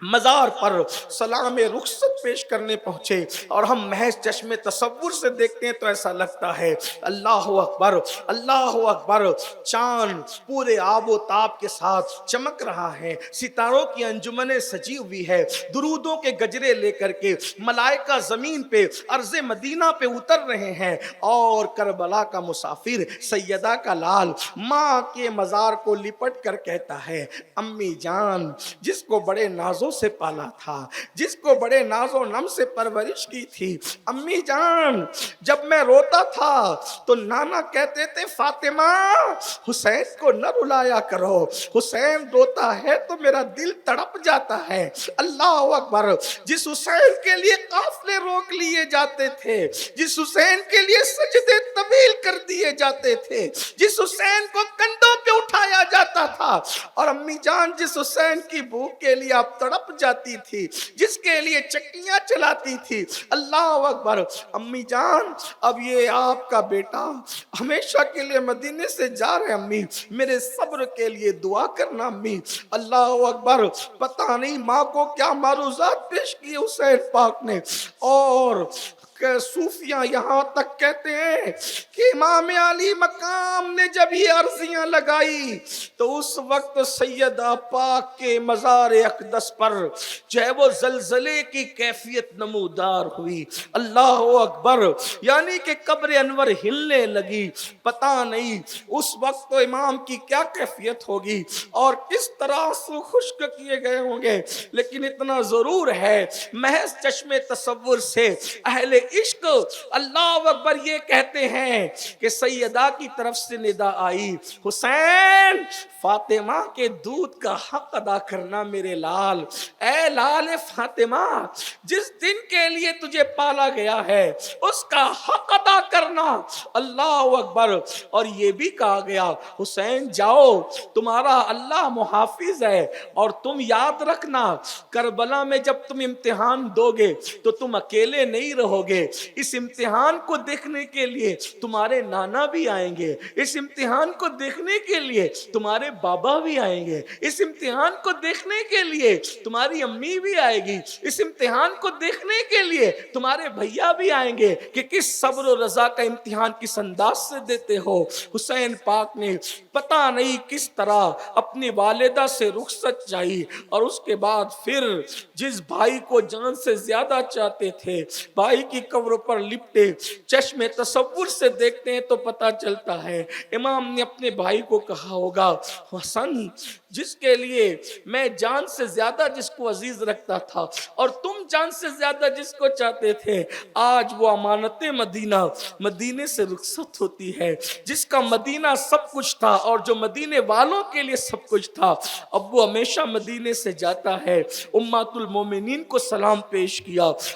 [SPEAKER 1] مزار پر سلام رخصت پیش کرنے پہنچے اور ہم محض چشم تصور سے دیکھتے ہیں تو ایسا لگتا ہے اللہ اکبر اللہ اکبر، چاند پورے آب و تاب کے ساتھ چمک رہا ہے، ستاروں کی انجمنیں سجی ہوئی ہے، درودوں کے گجرے لے کر کے ملائکہ زمین پہ ارض مدینہ پہ اتر رہے ہیں. اور کربلا کا مسافر سیدہ کا لال ماں کے مزار کو لپٹ کر کہتا ہے، امی جان جس کو بڑے نازوں سے پالا تھا، جس کو بڑے ناز و نم سے پرورش کی تھی، امی جان جب میں روتا تھا تو نانا کہتے تھے فاطمہ حسین کو نہ رلایا کرو، حسین روتا ہے تو میرا دل تڑپ جاتا ہے. اللہ اکبر، جس حسین کے لیے قافلے روک لیے جاتے تھے، جس حسین کے لیے سجدے طویل کر دیے جاتے تھے، جس حسین کو کندھوں پہ اٹھایا جاتا تھا، اور امی جان جس حسین کی بھوک کے لیے آپ تڑپ جاتی تھی، جس کے لیے چکیاں چلاتی تھی، اللہ اکبر. امی جان اب یہ آپ کا بیٹا ہمیشہ کے لیے مدینے سے جا رہے، امی میرے صبر کے لیے دعا کرنا امی. اللہ اکبر، پتہ نہیں ماں کو کیا معروضات پیش کی حسین پاک نے. اور صوفیہ یہاں تک کہتے ہیں کہ امام علی مقام نے جب یہ عرضیاں لگائی تو اس وقت سیدہ پاک کے مزار اقدس پر جو ہے وہ زلزلے کی کیفیت نمودار ہوئی. اللہ اکبر، یعنی کہ قبر انور ہلنے لگی. پتہ نہیں اس وقت تو امام کی کیا کیفیت ہوگی اور کس طرح سے خشک کیے گئے ہوں گے، لیکن اتنا ضرور ہے محض چشم تصور سے اہل عشق اللہ اکبر یہ کہتے ہیں کہ سیدہ کی طرف سے ندا آئی، حسین فاطمہ کے دودھ کا حق ادا کرنا میرے لال. اے لال فاطمہ، جس دن کے لیے تجھے پالا گیا ہے اس کا حق ادا کرنا. اللہ اکبر. اور یہ بھی کہا گیا حسین جاؤ تمہارا اللہ محافظ ہے، اور تم یاد رکھنا کربلا میں جب تم امتحان دو گے تو تم اکیلے نہیں رہو گے. اس امتحان کو دیکھنے کے لیے تمہارے نانا بھی آئیں گے، اس امتحان کو دیکھنے کے لیے تمہارے بابا بھی آئیں گے، اس امتحان کو دیکھنے کے لیے تمہاری امی بھی آئے گی، اس امتحان کو دیکھنے کے لیے تمہارے بھیا بھی آئیں گے کہ کس صبر و رضا کا امتحان کس انداز سے دیتے ہو. حسین پاک نے پتہ نہیں کس طرح اپنی والدہ سے رخصت چاہی، اور اس کے بعد پھر جس بھائی کو جان سے زیادہ چاہتے تھے بھائی کی قبر پر لپٹے چشم تصور سے دیکھتے ہیں تو پتہ چلتا ہے امام نے اپنے بھائی کو کہا ہوگا حسن جس کے لیے میں جان سے زیادہ جس کو عزیز رکھتا تھا اور تم جان سے زیادہ جس کو چاہتے تھے، آج وہ امانت مدینہ مدینے سے رخصت ہوتی ہے. جس کا مدینہ سب کچھ تھا اور جو مدینے والوں کے لیے سب کچھ تھا، اب وہ ہمیشہ مدینے سے جاتا ہے. امت المومنین کو سلام پیش کیا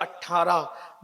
[SPEAKER 1] 18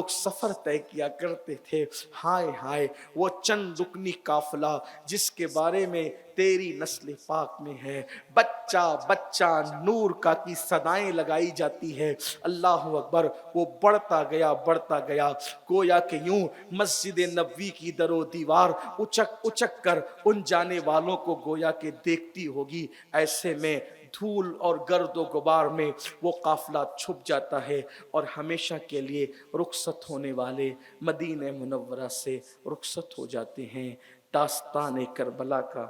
[SPEAKER 1] لوگ سفر طے کیا کرتے تھے. ہائے ہائے وہ چند رکنی قافلہ جس کے بارے میں تیری نسل پاک میں ہے. بچہ بچہ نور کا کی صدائیں لگائی جاتی ہے. اللہ اکبر. وہ بڑھتا گیا گویا کہ یوں مسجد نبوی کی در و دیوار اچک اچک کر ان جانے والوں کو گویا کہ دیکھتی ہوگی. ایسے میں دھول اور گرد و غبار میں وہ قافلہ چھپ جاتا ہے اور ہمیشہ کے لیے رخصت ہونے والے مدینہ منورہ سے رخصت ہو جاتے ہیں. داستان کربلا کا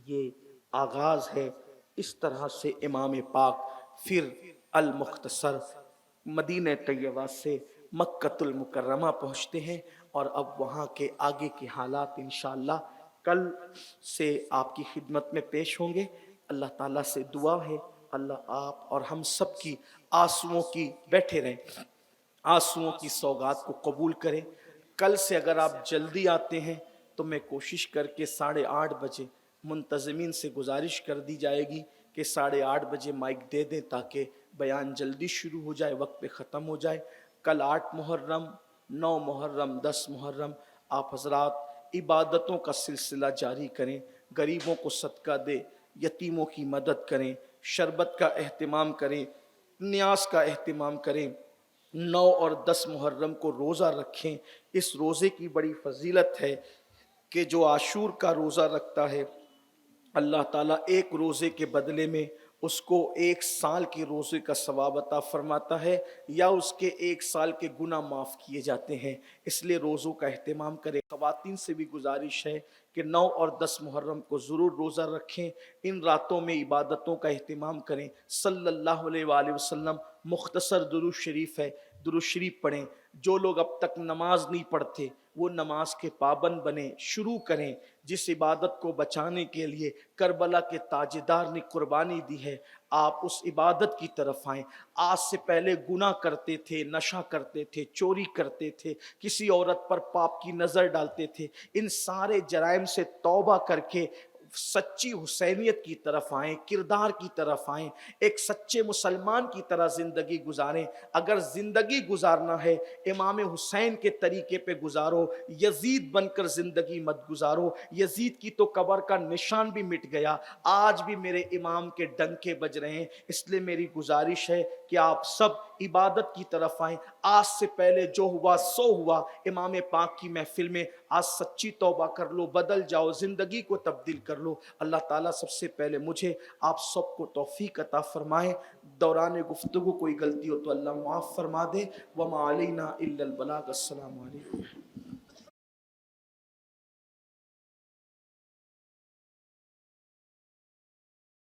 [SPEAKER 1] یہ آغاز ہے. اس طرح سے امام پاک پھر المختصر مدینہ طیبہ سے مکۃ المکرمہ پہنچتے ہیں اور اب وہاں کے آگے کے حالات انشاءاللہ کل سے آپ کی خدمت میں پیش ہوں گے. اللہ تعالیٰ سے دعا ہے اللہ آپ اور ہم سب کی آنسوؤں کی بیٹھے رہیں آنسوؤں کی سوغات کو قبول کریں. کل سے اگر آپ جلدی آتے ہیں تو میں کوشش کر کے 8:30 بجے منتظمین سے گزارش کر دی جائے گی کہ 8:30 بجے مائک دے دیں تاکہ بیان جلدی شروع ہو جائے, وقت پہ ختم ہو جائے. کل 8 محرم 9 محرم 10 محرم آپ حضرات عبادتوں کا سلسلہ جاری کریں, غریبوں کو صدقہ دیں, یتیموں کی مدد کریں, شربت کا اہتمام کریں, نیاز کا اہتمام کریں. 9 اور 10 محرم کو روزہ رکھیں. اس روزے کی بڑی فضیلت ہے کہ جو عاشور کا روزہ رکھتا ہے اللہ تعالیٰ ایک روزے کے بدلے میں اس کو 1 سال کے روزے کا ثواب عطا فرماتا ہے یا اس کے 1 سال کے گناہ معاف کیے جاتے ہیں. اس لیے روزوں کا اہتمام کریں. خواتین سے بھی گزارش ہے کہ 9 اور 10 محرم کو ضرور روزہ رکھیں. ان راتوں میں عبادتوں کا اہتمام کریں. صلی اللہ علیہ وآلہ وسلم مختصر درود شریف ہے, درود شریف پڑھیں. جو لوگ اب تک نماز نہیں پڑھتے وہ نماز کے پابند بنیں, شروع کریں. جس عبادت کو بچانے کے لیے کربلا کے تاجدار نے قربانی دی ہے آپ اس عبادت کی طرف آئیں. آج سے پہلے گناہ کرتے تھے, نشہ کرتے تھے, چوری کرتے تھے, کسی عورت پر پاپ کی نظر ڈالتے تھے, ان سارے جرائم سے توبہ کر کے سچی حسینیت کی طرف آئیں, کردار کی طرف آئیں, ایک سچے مسلمان کی طرح زندگی گزاریں. اگر زندگی گزارنا ہے امام حسین کے طریقے پہ گزارو, یزید بن کر زندگی مت گزارو. یزید کی تو قبر کا نشان بھی مٹ گیا, آج بھی میرے امام کے ڈنکے بج رہے ہیں. اس لیے میری گزارش ہے کہ آپ سب عبادت کی طرف آئیں. آج سے پہلے جو ہوا سو ہوا. امام پاک کی محفل میں آج سچی توبہ کر لو, بدل جاؤ, زندگی کو تبدیل کر لو. اللہ تعالیٰ سب سے پہلے مجھے آپ سب کو توفیق عطا فرمائے. دوران گفتگو کوئی غلطی ہو تو اللہ معاف فرما دے. وما علینا الا البلاغ. السلام علیکم.